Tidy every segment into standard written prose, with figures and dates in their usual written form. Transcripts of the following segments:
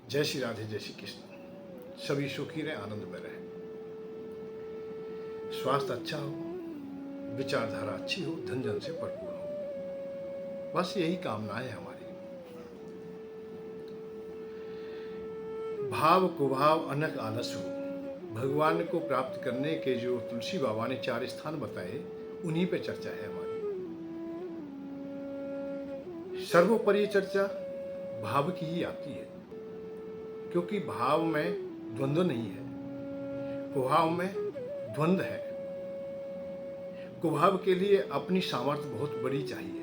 जय श्री राधे, जय श्री कृष्ण। सभी सुखी रहे, आनंद में रहे, स्वास्थ्य अच्छा हो, विचारधारा अच्छी हो, धन जन से भरपूर हो, बस यही कामना है हमारी। भाव कुभाव अनक आलस हो, भगवान को प्राप्त करने के जो तुलसी बाबा ने 4 स्थान बताए, उन्हीं पे चर्चा है हमारी। सर्वोपरि चर्चा भाव की ही आती है, क्योंकि भाव में द्वंद्व नहीं है, कुभाव में द्वंद्व है। कुभाव के लिए अपनी सामर्थ्य बहुत बड़ी चाहिए,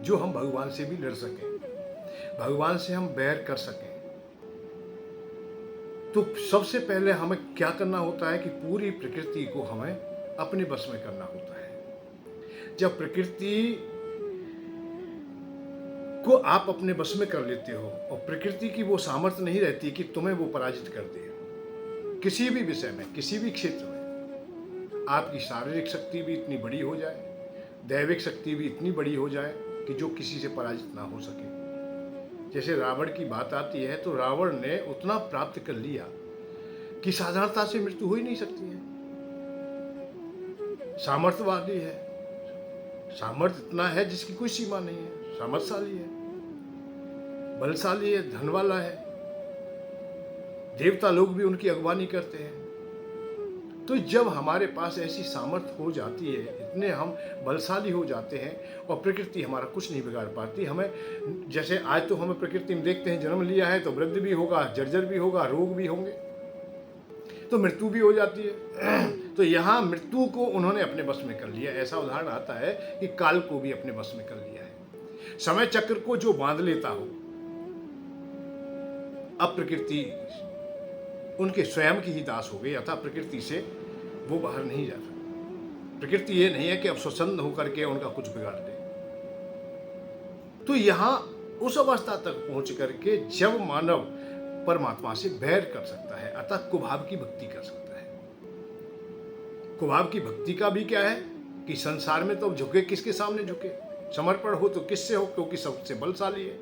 जो हम भगवान से भी लड़ सकें, भगवान से हम बैर कर सकें। तो सबसे पहले हमें क्या करना होता है कि पूरी प्रकृति को हमें अपने बस में करना होता है। जब प्रकृति को आप अपने बस में कर लेते हो और प्रकृति की वो सामर्थ्य नहीं रहती कि तुम्हें वो पराजित कर दे, किसी भी विषय में, किसी भी क्षेत्र में, आपकी शारीरिक शक्ति भी इतनी बड़ी हो जाए, दैविक शक्ति भी इतनी बड़ी हो जाए कि जो किसी से पराजित ना हो सके। जैसे रावण की बात आती है, तो रावण ने उतना प्राप्त कर लिया कि साधारणता से मृत्यु हो ही नहीं सकती है। सामर्थ्यवादी है, सामर्थ्य इतना है जिसकी कोई सीमा नहीं है, सामर्थ्यशाली है, बलशाली है, धनवाला है, देवता लोग भी उनकी अगवानी करते हैं। तो जब हमारे पास ऐसी सामर्थ्य हो जाती है, इतने हम बलशाली हो जाते हैं और प्रकृति हमारा कुछ नहीं बिगाड़ पाती। हमें जैसे आज तो हमें प्रकृति में देखते हैं, जन्म लिया है तो वृद्ध भी होगा, जर्जर भी होगा, रोग भी होंगे, तो मृत्यु भी हो जाती है। तो यहाँ मृत्यु को उन्होंने अपने बस में कर लिया। ऐसा उदाहरण आता है कि काल को भी अपने बस में कर लिया है। समय चक्र को जो बांध लेता हो, अब प्रकृति उनके स्वयं की ही दास हो गई, अतः प्रकृति से वो बाहर नहीं जा सकती। प्रकृति ये नहीं है कि अब स्वच्छंद होकर के उनका कुछ बिगाड़ दे। तो यहां उस अवस्था तक पहुंच करके जब मानव परमात्मा से बैर कर सकता है, अतः कुभाव की भक्ति कर सकता है। कुभाव की भक्ति का भी क्या है कि संसार में तो झुके किसके सामने झुके, समर्पण हो तो किससे हो, क्योंकि सबसे बलशाली है,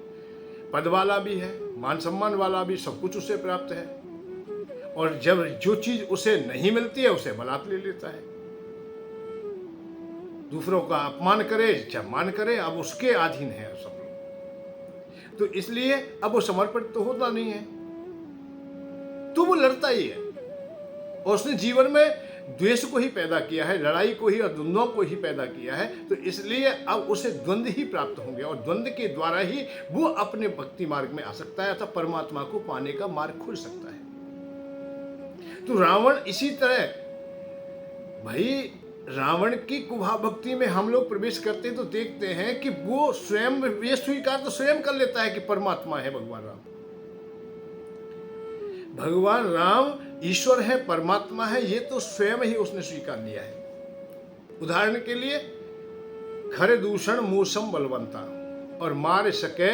पद वाला भी है, मान सम्मान वाला भी, सब कुछ उसे प्राप्त है। और जब जो चीज उसे नहीं मिलती है, उसे बलात् ले लेता है। दूसरों का अपमान करे चाहे मान करे, अब उसके अधीन है सब लोग। तो इसलिए अब वो समर्पित तो होता नहीं है, तो वो लड़ता ही है। और उसने जीवन में द्वेष को ही पैदा किया है, लड़ाई को ही और द्वंद्वों को ही पैदा किया है। तो इसलिए अब उसे द्वंद्व ही प्राप्त होंगे और द्वंद्व के द्वारा ही वो अपने भक्ति मार्ग में आ सकता है, अतः परमात्मा को पाने का मार्ग खुल सकता है। तो रावण इसी तरह, भाई रावण की कुभाव भक्ति में हम लोग प्रवेश करते तो देखते हैं कि वो स्वयं ये स्वीकार तो स्वयं कर लेता है कि परमात्मा है भगवान राम। भगवान राम ईश्वर है, परमात्मा है, ये तो स्वयं ही उसने स्वीकार लिया है। उदाहरण के लिए, खरे दूषण मूसम बलवंता और मार सके,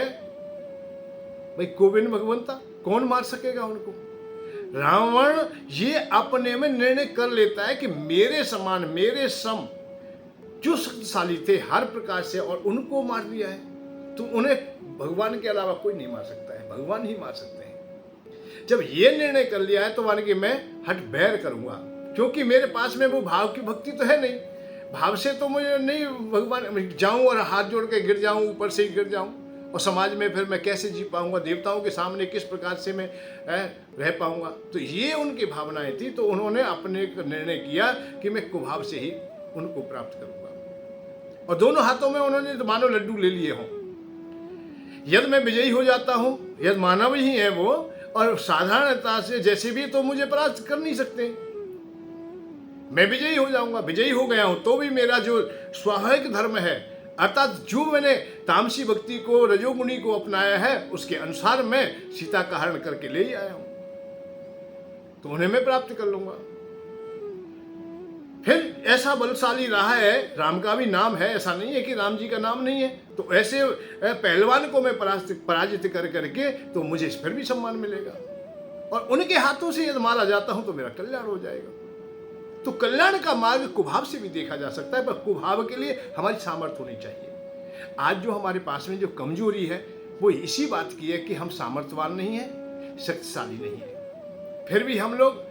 भाई गोविंद भगवंता, कौन मार सकेगा उनको? रावण ये अपने में निर्णय कर लेता है कि मेरे समान, मेरे सम जो शक्तिशाली थे हर प्रकार से, और उनको मार दिया है, तो उन्हें भगवान के अलावा कोई नहीं मार सकता है, भगवान ही मार सकते हैं। जब ये निर्णय कर लिया है तो मान के मैं हट बैर करूंगा, क्योंकि मेरे पास में वो भाव की भक्ति तो है नहीं। भाव से तो मुझे नहीं भगवान जाऊं और हाथ जोड़ के गिर जाऊं, ऊपर से ही गिर जाऊं, और समाज में फिर मैं कैसे जी पाऊंगा, देवताओं के सामने किस प्रकार से मैं रह पाऊंगा। तो ये उनकी भावनाएं थी। तो उन्होंने अपने निर्णय किया कि मैं कुभाव से ही उनको प्राप्त करूंगा। और दोनों हाथों में उन्होंने तो मानो लड्डू ले लिए हों। यदि मैं विजयी हो जाता हूं, यदि मानव ही है वो, और साधारणता से जैसे भी तो मुझे परास्त कर नहीं सकते, मैं विजयी हो जाऊंगा। विजयी हो गया हूं तो भी मेरा जो स्वाभाविक धर्म है, अर्थात जो मैंने तामसी भक्ति को, रजोगुणी को अपनाया है, उसके अनुसार मैं सीता का हरण करके ले ही आया हूं, तो उन्हें मैं प्राप्त कर लूंगा। फिर ऐसा बलशाली रहा है, राम का भी नाम है, ऐसा नहीं है कि राम जी का नाम नहीं है। तो ऐसे पहलवान को मैं पराजित कर करके तो मुझे फिर भी सम्मान मिलेगा, और उनके हाथों से यदि मारा जाता हूं तो मेरा कल्याण हो जाएगा। तो कल्याण का मार्ग कुभाव से भी देखा जा सकता है, पर कुभाव के लिए हमारी सामर्थ्य होनी चाहिए। आज जो हमारे पास में जो कमजोरी है वो इसी बात की है कि हम सामर्थ्यवान नहीं है, शक्तिशाली नहीं है। फिर भी हम लोग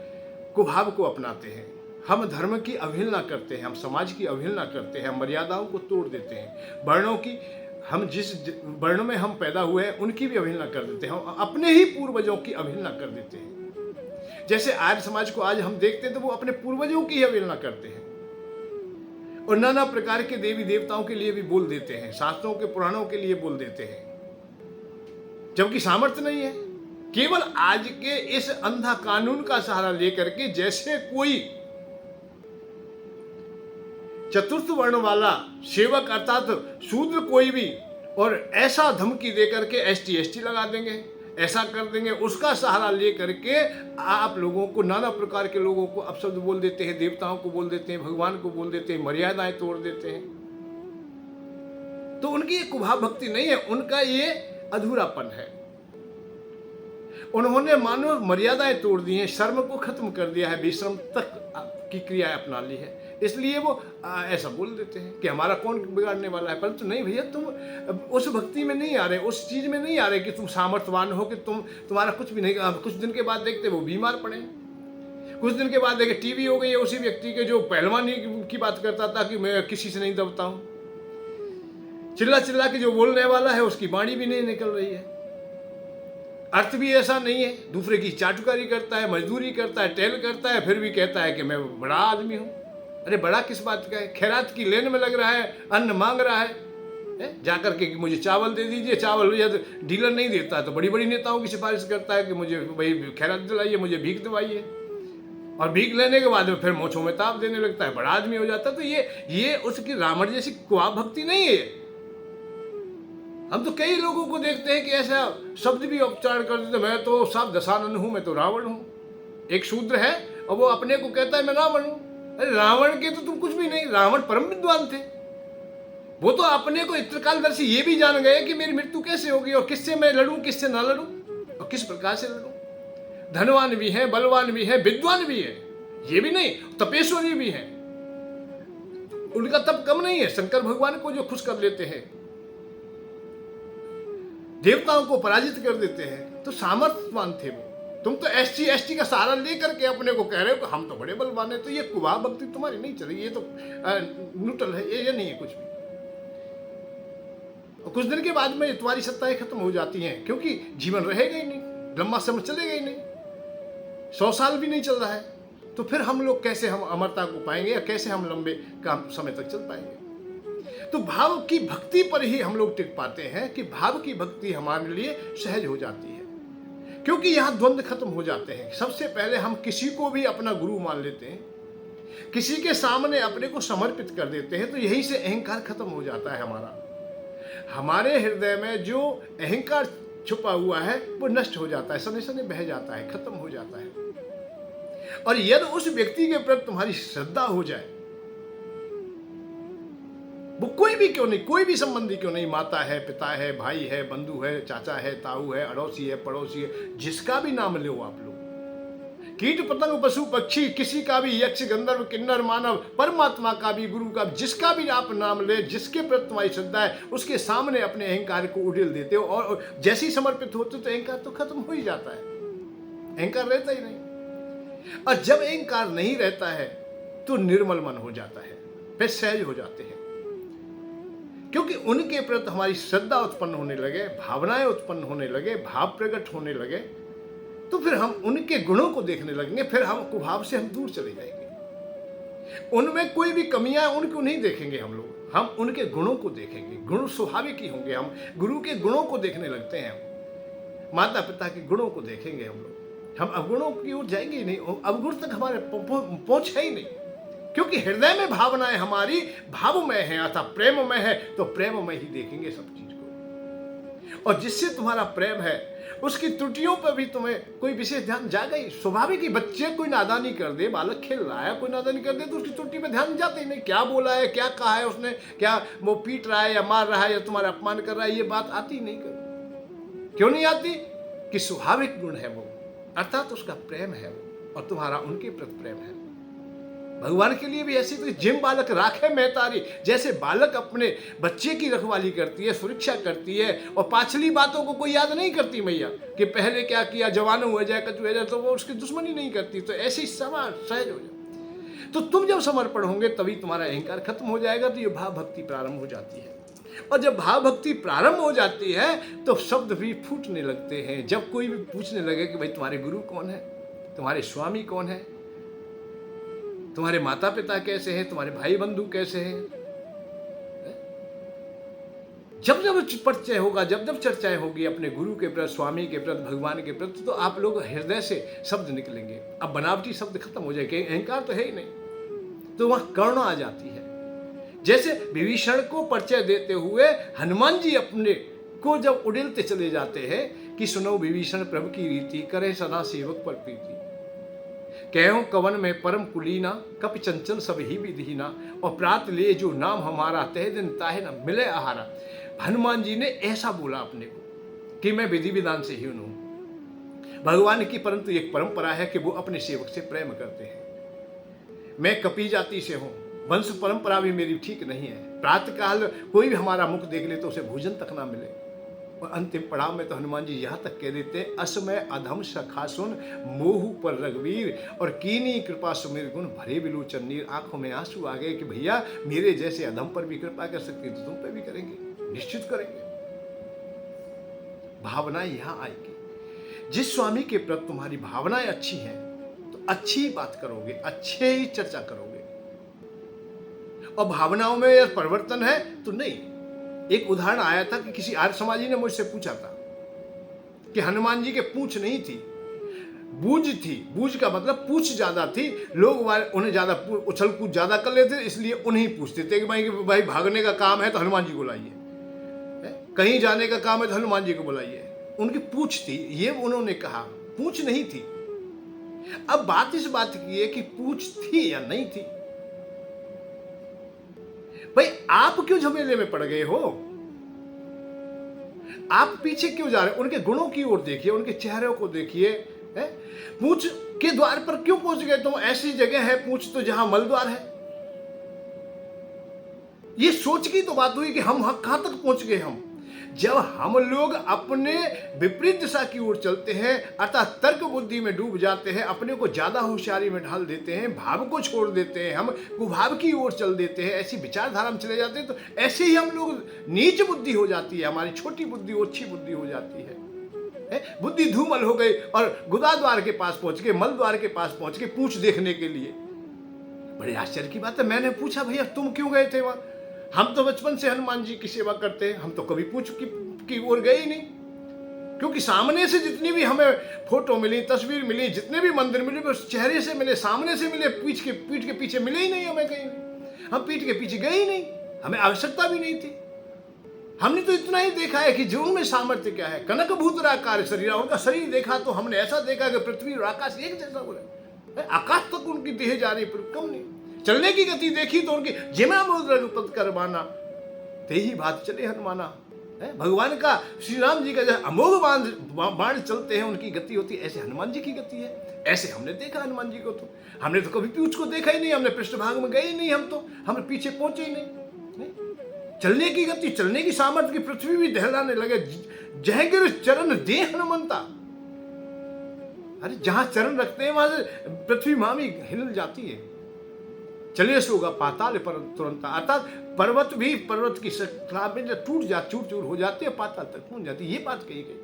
कुभाव को अपनाते हैं, हम धर्म की अवहेलना करते हैं, हम समाज की अवहेलना करते हैं, हम मर्यादाओं को तोड़ देते हैं, वर्णों की, हम जिस वर्ण में हम पैदा हुए हैं उनकी भी अवहेलना कर देते हैं, हम अपने ही पूर्वजों की अवहेलना कर देते हैं। जैसे आर्य समाज को आज हम देखते हैं तो वो अपने पूर्वजों की ही अवहेलना करते हैं और नाना प्रकार के देवी देवताओं के लिए भी बोल देते हैं, शास्त्रों के पुराणों के लिए बोल देते हैं, जबकि सामर्थ्य नहीं है। केवल आज के इस अंधा कानून का सहारा लेकर के, जैसे कोई चतुर्थ वर्ण वाला सेवक अर्थात शूद्र कोई भी, और ऐसा धमकी देकर के एसटी एसटी लगा देंगे, ऐसा कर देंगे, उसका सहारा लेकर के आप लोगों को, नाना प्रकार के लोगों को अपशब्द बोल देते हैं, देवताओं को बोल देते हैं, भगवान को बोल देते हैं, मर्यादाएं तोड़ देते हैं। तो उनकी ये कुभाव भक्ति नहीं है, उनका ये अधूरापन है। उन्होंने मानो मर्यादाएं तोड़ दी हैं, शर्म को खत्म कर दिया है, बेशर्म तक की क्रियाएं अपना ली है, इसलिए वो ऐसा बोल देते हैं कि हमारा कौन बिगाड़ने वाला है। परंतु नहीं भैया, तुम उस भक्ति में नहीं आ रहे, उस चीज में नहीं आ रहे कि तुम सामर्थ्यवान हो, कि तुम्हारा कुछ भी नहीं। कुछ दिन के बाद देखते वो बीमार पड़े, कुछ दिन के बाद देखे टीबी हो गई है उसी व्यक्ति के जो पहलवानी की बात करता था कि मैं किसी से नहीं दबता हूं, चिल्ला चिल्ला के जो बोलने वाला है उसकी वाणी भी नहीं निकल रही है, अर्थ भी ऐसा नहीं है, दूसरे की चाटुकारी करता है, मजदूरी करता है, टेल करता है, फिर भी कहता है कि मैं बड़ा आदमी हूं। अरे बड़ा किस बात का है? खैरात की लेन में लग रहा है, अन्न मांग रहा है, जाकर के कि मुझे चावल दे दीजिए, चावल या डीलर नहीं देता है तो बड़ी बड़ी नेताओं की सिफारिश करता है कि मुझे भाई खैरात दिलाइए, मुझे भीख दिवाइए, और भीख लेने के बाद फिर मोछों में ताप देने लगता है, बड़ा आदमी हो जाता है। तो ये उसकी रावण जैसी कुआब भक्ति नहीं है। हम तो कई लोगों को देखते हैं कि ऐसा शब्द भी उच्चारण कर देते, मैं तो साफ दशानन हूं, मैं तो रावण हूं। एक शूद्र है और वो अपने को कहता है मैं रावण हूं। अरे रावण के तो तुम कुछ भी नहीं, रावण परम विद्वान थे, वो तो अपने को इत्रकालदर्शी ये भी जान गए कि मेरी मृत्यु कैसे होगी और किससे मैं लड़ूं, किससे ना लड़ूं और किस प्रकार से लड़ूं। धनवान भी हैं, बलवान भी हैं, विद्वान भी है, ये भी नहीं, तपेश्वरी भी है, उनका तप कम नहीं है। शंकर भगवान को जो खुश कर लेते हैं, देवताओं को पराजित कर देते हैं, तो सामर्थ्यवान थे वो। तुम तो एसटी एसटी का सहारा लेकर के अपने को कह रहे हो कि हम तो बड़े बलवान हैं। तो ये कुभाव भक्ति तुम्हारी नहीं चलेगी, ये तो न्यूट्रल है, ये नहीं है कुछ भी। और कुछ दिन के बाद में तुम्हारी सत्ताएं खत्म हो जाती हैं, क्योंकि जीवन रहेगा ही नहीं, लंबा समय चलेगा ही नहीं, 100 साल भी नहीं चल रहा है। तो फिर हम लोग कैसे हम अमरता को पाएंगे या कैसे हम लंबे काम समय तक चल पाएंगे? तो भाव की भक्ति पर ही हम लोग टिक पाते हैं कि भाव की भक्ति हमारे लिए सहज हो जाती है, क्योंकि यहां द्वंद्व खत्म हो जाते हैं। सबसे पहले हम किसी को भी अपना गुरु मान लेते हैं, किसी के सामने अपने को समर्पित कर देते हैं, तो यहीं से अहंकार खत्म हो जाता है हमारा। हमारे हृदय में जो अहंकार छुपा हुआ है वो नष्ट हो जाता है, सने सने बह जाता है, खत्म हो जाता है। और यदि उस व्यक्ति के प्रति तुम्हारी श्रद्धा हो जाए, वो कोई भी क्यों नहीं, कोई भी संबंधी क्यों नहीं, माता है, पिता है, भाई है, बंधु है, चाचा है, ताऊ है, अड़ोसी है, पड़ोसी है, जिसका भी नाम लो आप लोग, कीट पतंग पशु पक्षी, किसी का भी, यक्ष गंधर्व किन्नर मानव, परमात्मा का भी, गुरु का, जिसका भी आप नाम ले, जिसके प्रति तुम्हारी श्रद्धा है, उसके सामने अपने अहंकार को उड़ेल देते हो, और जैसे ही समर्पित होते तो अहंकार तो खत्म हो ही जाता है, अहंकार रहता ही नहीं। और जब अहंकार नहीं रहता है तो निर्मल मन हो जाता है, फिर सहज हो जाते हैं, क्योंकि उनके प्रति हमारी श्रद्धा उत्पन्न होने लगे, भावनाएं उत्पन्न होने लगे, भाव प्रकट होने लगे, तो फिर हम उनके गुणों को देखने लगेंगे, फिर हम कुभाव से हम दूर चले जाएंगे। उनमें कोई भी कमियां उनको नहीं देखेंगे हम लोग, हम उनके गुणों को देखेंगे। गुण स्वाभाविक ही होंगे, हम गुरु के गुणों को देखने लगते हैं, माता पिता के गुणों को देखेंगे हम लोग, हम अवगुणों की ओर जाएंगे ही नहीं, अवगुण तक हमारे पहुंच है ही नहीं, क्योंकि हृदय में भावनाएं हमारी भावमय है अर्थात प्रेममय है, तो प्रेममय ही देखेंगे सब चीज को। और जिससे तुम्हारा प्रेम है उसकी त्रुटियों पर भी तुम्हें कोई विशेष ध्यान जाएगा ही। स्वाभाविक ही, बच्चे कोई नादानी कर दे, बालक खेल रहा है, कोई नादानी कर दे तो उसकी त्रुटि पे ध्यान जाते ही नहीं, क्या बोला है, क्या कहा है उसने, क्या वो पीट रहा है या मार रहा है या तुम्हारा अपमान कर रहा है, ये बात आती नहीं कर। क्यों नहीं आती? कि स्वाभाविक गुण है वो, अर्थात उसका प्रेम है वो, और तुम्हारा उनके प्रति प्रेम है। भगवान के लिए भी ऐसी तो जिम बालक राखे मैतारी, जैसे बालक अपने बच्चे की रखवाली करती है, सुरक्षा करती है और पाछली बातों को कोई याद नहीं करती मैया कि पहले क्या किया, जवान हो जाए कचू हो जाए तो वो उसकी दुश्मनी नहीं करती, तो ऐसे ही समाज सहज हो जाए। तो तुम जब समर्पण होंगे तभी तुम्हारा अहंकार खत्म हो जाएगा, तो ये भाव भक्ति प्रारंभ हो जाती है। और जब भाव भक्ति प्रारंभ हो जाती है तो शब्द भी फूटने लगते हैं। जब कोई भी पूछने लगे कि भाई तुम्हारे गुरु कौन है, तुम्हारे स्वामी कौन है, तुम्हारे माता पिता कैसे हैं, तुम्हारे भाई बंधु कैसे हैं, जब जब परिचय होगा, जब जब चर्चाएं होगी अपने गुरु के प्रति, स्वामी के प्रति, भगवान के प्रति, तो आप लोग हृदय से शब्द निकलेंगे। अब बनावटी शब्द खत्म हो जाएंगे, अहंकार तो है ही नहीं, तो वहां करुणा आ जाती है। जैसे विभीषण को परिचय देते हुए हनुमान जी अपने को जब उड़ेलते चले जाते हैं कि सुनो विभीषण प्रभु की रीति, करे सदा सेवक पर प्रीति, कहो कवन में परम कुलीना, कपि चंचल सब ही विधीना, और प्रात ले जो नाम हमारा, तह दिन ताहे न मिले आहारा। हनुमान जी ने ऐसा बोला अपने को कि मैं विधि विधान से ही हूं भगवान की, परंतु एक परंपरा है कि वो अपने सेवक से प्रेम करते हैं। मैं कपि जाति से हूं, वंश परंपरा भी मेरी ठीक नहीं है, प्रातः काल कोई भी हमारा मुख देख ले तो उसे भोजन तक ना मिले। और अंतिम पड़ाव में तो हनुमान जी यहाँ तक कह देते हैं, असमय अधम सखा सुन मोहू पर रघुवीर, और कीनी कृपा सुमेर गुण भरे बिलोचन नीर। आंखों में आंसू आ गए कि भैया मेरे जैसे अधम पर भी कृपा कर सकते तो तुम पर भी करेंगे, निश्चित करेंगे। भावनाएं यहाँ आएगी। जिस स्वामी के प्रति तुम्हारी भावनाएं अच्छी हैं तो अच्छी बात करोगे, अच्छे ही चर्चा करोगे। और भावनाओं में यह परिवर्तन है तो नहीं। एक उदाहरण आया था कि किसी आर्य समाजी ने मुझसे पूछा था कि हनुमान जी के पूंछ नहीं थी, बूझ थी। बूझ का मतलब पूंछ ज्यादा थी, लोग उन्हें ज्यादा उछल कूद ज्यादा कर लेते, इसलिए उन्हें पूछते थे कि भाई भागने का काम है तो हनुमान जी को लाइए, कहीं जाने का काम है तो हनुमान जी को बुलाइए। उनकी पूंछ थी, ये उन्होंने कहा, पूंछ नहीं थी। अब बात इस बात की है कि पूंछ थी या नहीं थी। भाई आप क्यों झमेले में पड़ गए हो, आप पीछे क्यों जा रहे हो? उनके गुणों की ओर देखिए, उनके चेहरे को देखिए। पूंछ के द्वार पर क्यों पहुंच गए तुम? ऐसी जगह है पूंछ तो जहां मल द्वार है। ये सोच की तो बात हुई कि हम कहां तक पहुंच गए। हम जब हम लोग अपने विपरीत दिशा की ओर चलते हैं, अर्थात तर्क बुद्धि में डूब जाते हैं, अपने को ज्यादा होशियारी में ढाल देते हैं, भाव को छोड़ देते हैं, हम कुभाव की ओर चल देते हैं, ऐसी विचारधारा में चले जाते हैं, तो ऐसे ही हम लोग नीच बुद्धि हो जाती है, हमारी छोटी बुद्धि ओछी बुद्धि हो जाती है। बुद्धि धूमल हो गई और गुदा द्वार के पास पहुंच गए, मल द्वार के पास पहुंच के पूंछ देखने के लिए। बड़े आश्चर्य की बात है। मैंने पूछा भैया तुम क्यों गए थे वहां? हम तो बचपन से हनुमान जी की सेवा करते हैं, हम तो कभी पूंछ की ओर गए ही नहीं, क्योंकि सामने से जितनी भी हमें फोटो मिली, तस्वीर मिली, जितने भी मंदिर मिले वो चेहरे से मिले, सामने से मिले, पीठ के पीछे मिले ही नहीं हमें कहीं भी। हम पीठ के पीछे गए ही नहीं, हमें आवश्यकता भी नहीं थी। हमने तो इतना ही देखा है कि जो उनमें सामर्थ्य क्या है। कनक भूतराकार शरीर, उनका शरीर देखा तो हमने ऐसा देखा कि पृथ्वी और आकाश एक जैसा हो रहा है, आकाश तक उनकी देह जा रही, कम नहीं। चलने की गति देखी तो उनकी जिमा रघुपत करवाना, ते ही बात चले हनुमाना। भगवान का, श्री राम जी का जैसे अमोघ बाण चलते हैं, उनकी गति होती है, ऐसे हनुमान जी की गति है। ऐसे हमने देखा हनुमान जी को, तो हमने तो कभी पूंछ को देखा ही नहीं, हमने पृष्ठभाग में गए ही नहीं, हम पीछे पहुंचे ही नहीं। चलने की गति, चलने की सामर्थ्य की पृथ्वी भी दहलाने लगे। जहगिर चरण दे हनुमंता, अरे जहां चरण रखते हैं वहां से पृथ्वी मामी हिल जाती है। चले सोगा पाताल पर तुरंत, अर्थात पर्वत भी पर्वत की शिखा में जब टूट जा, चूर चूर हो जाती है, पाताल तक पहुंच जाती है। ये बात कही गई।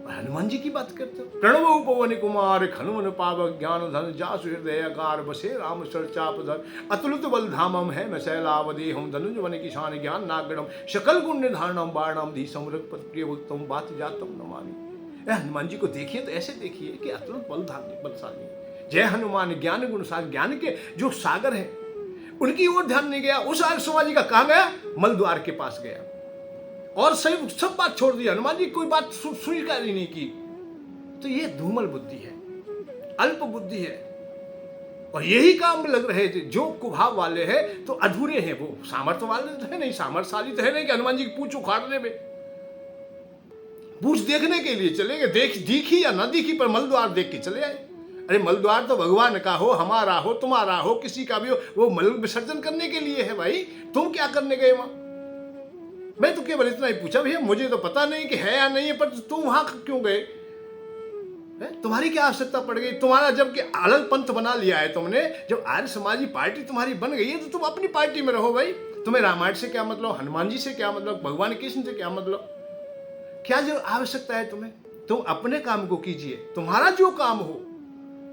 हनुमान जी की बात करते हो। प्रणव पवन कुमार खनुमन पावक ज्ञान धन जासु हृदय अकार बसे राम सरचाप धर अतुलित बल धामम है मैं शैलावदे हम धनुज वन किसान ज्ञान नागणम सकल गुण निधारणम बाणम धी समृत प्रिय उत्तम बात जातम नमामि। हनुमान जी को देखिए तो ऐसे देखिए कि अतुलित बलशाली, जय हनुमान ज्ञान गुण सागर, ज्ञान के जो सागर है उनकी ओर ध्यान नहीं गया। उस आर्य समाजी का कहा गया, मल द्वार के पास गया और सब बात छोड़ दी। हनुमान जी कोई बात स्वीकार ही नहीं की। तो ये धूमल बुद्धि है, अल्प बुद्धि है, और यही काम में लग रहे थे। जो कुभाव वाले हैं तो अधूरे हैं, वो सामर्थ्य वाले तो है नहीं, सामर्थ्यशाली तो है नहीं कि हनुमान जी की पूंछ उखाड़ने में। पूंछ देखने के लिए चले गए, दिखी या ना दिखी, पर मल द्वार देख के चले आए। अरे मल द्वार तो भगवान का हो, हमारा हो, तुम्हारा हो, किसी का भी हो, वो मल विसर्जन करने के लिए है भाई। तुम क्या करने गए वहां? मैं तो केवल इतना ही पूछा, भैया मुझे तो पता नहीं कि है या नहीं है, पर तुम वहां क्यों गए? तुम्हारी क्या आवश्यकता पड़ गई? तुम्हारा जब कि अलग पंथ बना लिया है तुमने, जब आर्य समाजी पार्टी तुम्हारी बन गई है, तो तुम अपनी पार्टी में रहो भाई। तुम्हें रामायण से क्या मतलब, हनुमान जी से क्या मतलब, भगवान कृष्ण से क्या मतलब? क्या जो आवश्यकता है तुम्हें? तुम अपने काम को कीजिए, तुम्हारा जो काम हो,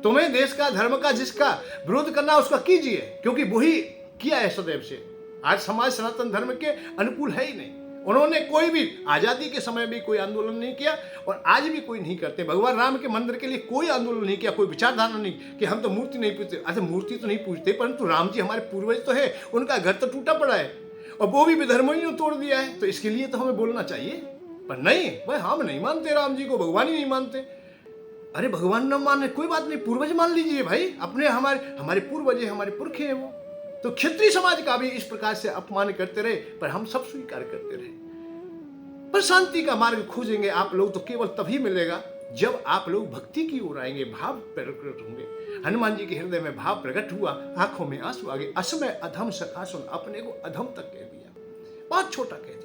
तुम्हें देश का, धर्म का जिसका विरोध करना उसका कीजिए, क्योंकि वही किया है सदैव से। आज समाज सनातन धर्म के अनुकूल है ही नहीं। उन्होंने कोई भी आजादी के समय भी कोई आंदोलन नहीं किया, और आज भी कोई नहीं करते। भगवान राम के मंदिर के लिए कोई आंदोलन नहीं किया, कोई विचारधारा नहीं कि हम तो मूर्ति नहीं पूजते। अच्छा, मूर्ति तो नहीं पूजते, परंतु राम जी हमारे पूर्वज तो है, उनका घर तो टूटा पड़ा है, और वो भी विधर्मियों ने तोड़ दिया है, तो इसके लिए तो हमें बोलना चाहिए। पर नहीं भाई, हम नहीं मानते राम जी को, भगवान ही नहीं मानते। अरे भगवान न माने कोई बात नहीं, पूर्वज मान लीजिए भाई, अपने हमारे पूर्वज है, हमारे पुरखे हैं वो। तो क्षत्रिय समाज का भी इस प्रकार से अपमान करते रहे, पर हम सब स्वीकार करते रहे। पर शांति का मार्ग खोजेंगे आप लोग तो केवल तभी मिलेगा जब आप लोग भक्ति की ओर आएंगे, भाव प्रकट होंगे। हनुमान जी के हृदय में भाव प्रकट हुआ, आंखों में आंसू आ गए। असमय अधम सखा सुन, अपने को अधम तक कह दिया, बहुत छोटा कह दिया।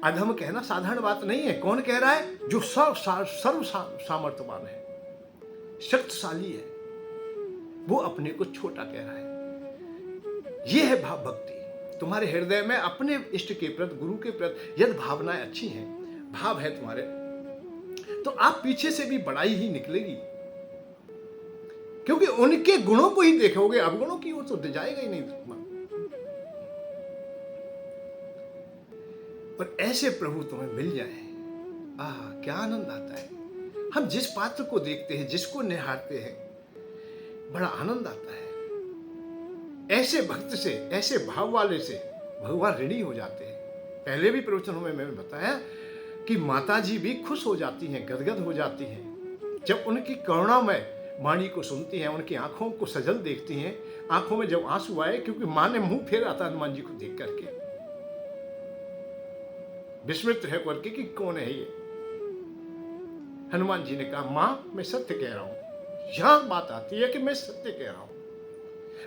अधम कहना साधारण बात नहीं है। कौन कह रहा है? जो सर्व सामर्थ्यवान है, शक्तिशाली है, वो अपने को छोटा कह रहा है। यह है भाव भक्ति। तुम्हारे हृदय में अपने इष्ट के प्रति, गुरु के प्रति यदि भावनाएं अच्छी हैं, भाव है तुम्हारे, तो आप पीछे से भी बड़ाई ही निकलेगी, क्योंकि उनके गुणों को ही देखोगे, अवगुणों की ओर तो जाएगा ही नहीं। पर ऐसे प्रभु तुम्हें मिल जाए, आह क्या आनंद आता है। हम जिस पात्र को देखते हैं, जिसको निहारते हैं, बड़ा आनंद आता है। ऐसे भक्त से, ऐसे भाव वाले से भगवान ऋणी हो जाते हैं। पहले भी प्रवचनों में मैंने बताया कि माता जी भी खुश हो जाती हैं, गदगद हो जाती हैं, जब उनकी करुणामय वाणी को सुनती हैं, उनकी आंखों को सजल देखती हैं। आंखों में जब आंसू आए, क्योंकि मां ने मुंह फेरा था हनुमान जी को देख करके, विस्मृत है करके कि कौन है ये। हनुमान जी ने कहा, मां मैं सत्य कह रहा हूं। यहां बात आती है कि मैं सत्य कह रहा हूं,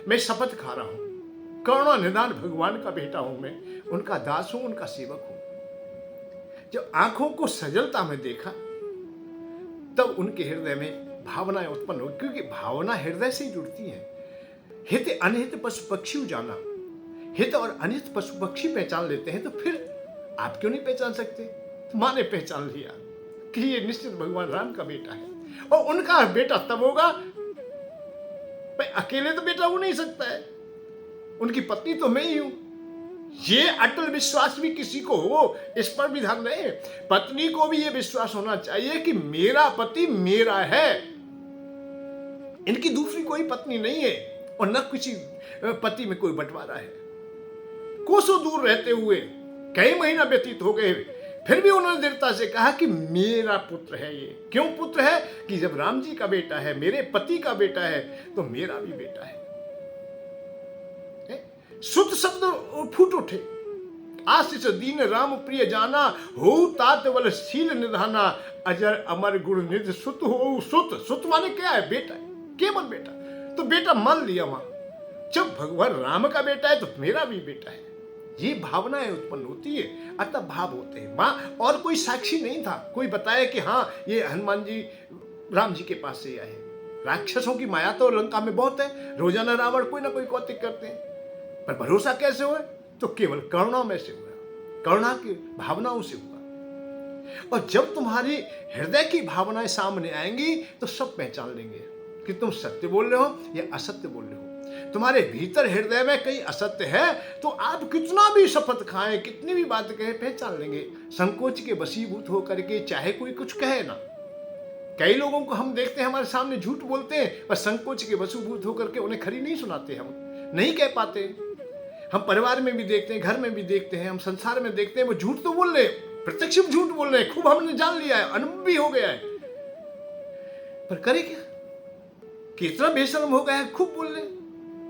मैं शपथ खा रहा हूं, करुणा निदान भगवान का बेटा हूं, मैं उनका दास हूं, उनका सेवक हूं। जब आंखों को सजलता में देखा, तब उनके हृदय में भावनाएं उत्पन्न हो, क्योंकि भावना हृदय से ही जुड़ती है। हित अनहित पशु पक्षी जाना, हित और अनित पशु पक्षी पहचान लेते हैं, तो फिर आप क्यों नहीं पहचान सकते? तो मां ने पहचान लिया कि ये निश्चित भगवान राम का बेटा है, और उनका बेटा तब होगा, भाई अकेले तो बेटा हो नहीं सकता है, उनकी पत्नी तो मैं ही हूं। ये अटल विश्वास भी किसी को हो, इस पर भी ध्यान रहे। पत्नी को भी ये विश्वास होना चाहिए कि मेरा पति मेरा है, इनकी दूसरी कोई पत्नी नहीं है, और न किसी पति में कोई बंटवारा है। कोसों दूर रहते हुए कई महीना व्यतीत हो गए, फिर भी उन्होंने दृढ़ता से कहा कि मेरा पुत्र है ये। क्यों पुत्र है? कि जब राम जी का बेटा है, मेरे पति का बेटा है, तो मेरा भी बेटा है। सुत शब्द फूट उठे, आशीष दीन राम प्रिय जाना, हो तात बल शील निधाना, अजर अमर गुण निध सुत हो। सुत, सुत माने क्या है? बेटा है, केवल बेटा। तो बेटा मान लिया वहां, जब भगवान राम का बेटा है तो मेरा भी बेटा है। ये भावनाएं उत्पन्न होती है, अतः भाव होते हैं। मां और कोई साक्षी नहीं था, कोई बताया कि हाँ ये हनुमान जी राम जी के पास से आए। राक्षसों की माया तो लंका में बहुत है, रोजाना रावण कोई ना कोई कौतिक करते हैं, पर भरोसा कैसे हुआ? तो केवल करुणा में से हुआ, करुणा की भावनाओं से हुआ। और जब तुम्हारी हृदय की भावनाएं सामने आएंगी, तो सब पहचान लेंगे कि तुम सत्य बोल रहे हो या असत्य बोल रहे हो। तुम्हारे भीतर हृदय में कहीं असत्य है, तो आप कितना भी शपथ खाएं, कितनी भी बात कहें, पहचान लेंगे। संकोच के वशीभूत होकर के चाहे कोई कुछ कहे ना। कई लोगों को हम देखते हैं हमारे सामने झूठ बोलते हैं, पर संकोच के वशीभूत होकर के उन्हें खरी नहीं सुनाते, हम नहीं कह पाते। हम परिवार में भी देखते हैं, घर में भी देखते हैं, हम संसार में देखते हैं, वो झूठ तो बोल रहे हैं, प्रत्यक्ष झूठ बोल रहे हैं, खूब हमने जान लिया है, अनुभव भी हो गया है, पर करे क्या? कितना बेशर्म हो गया है, खूब बोल रहे।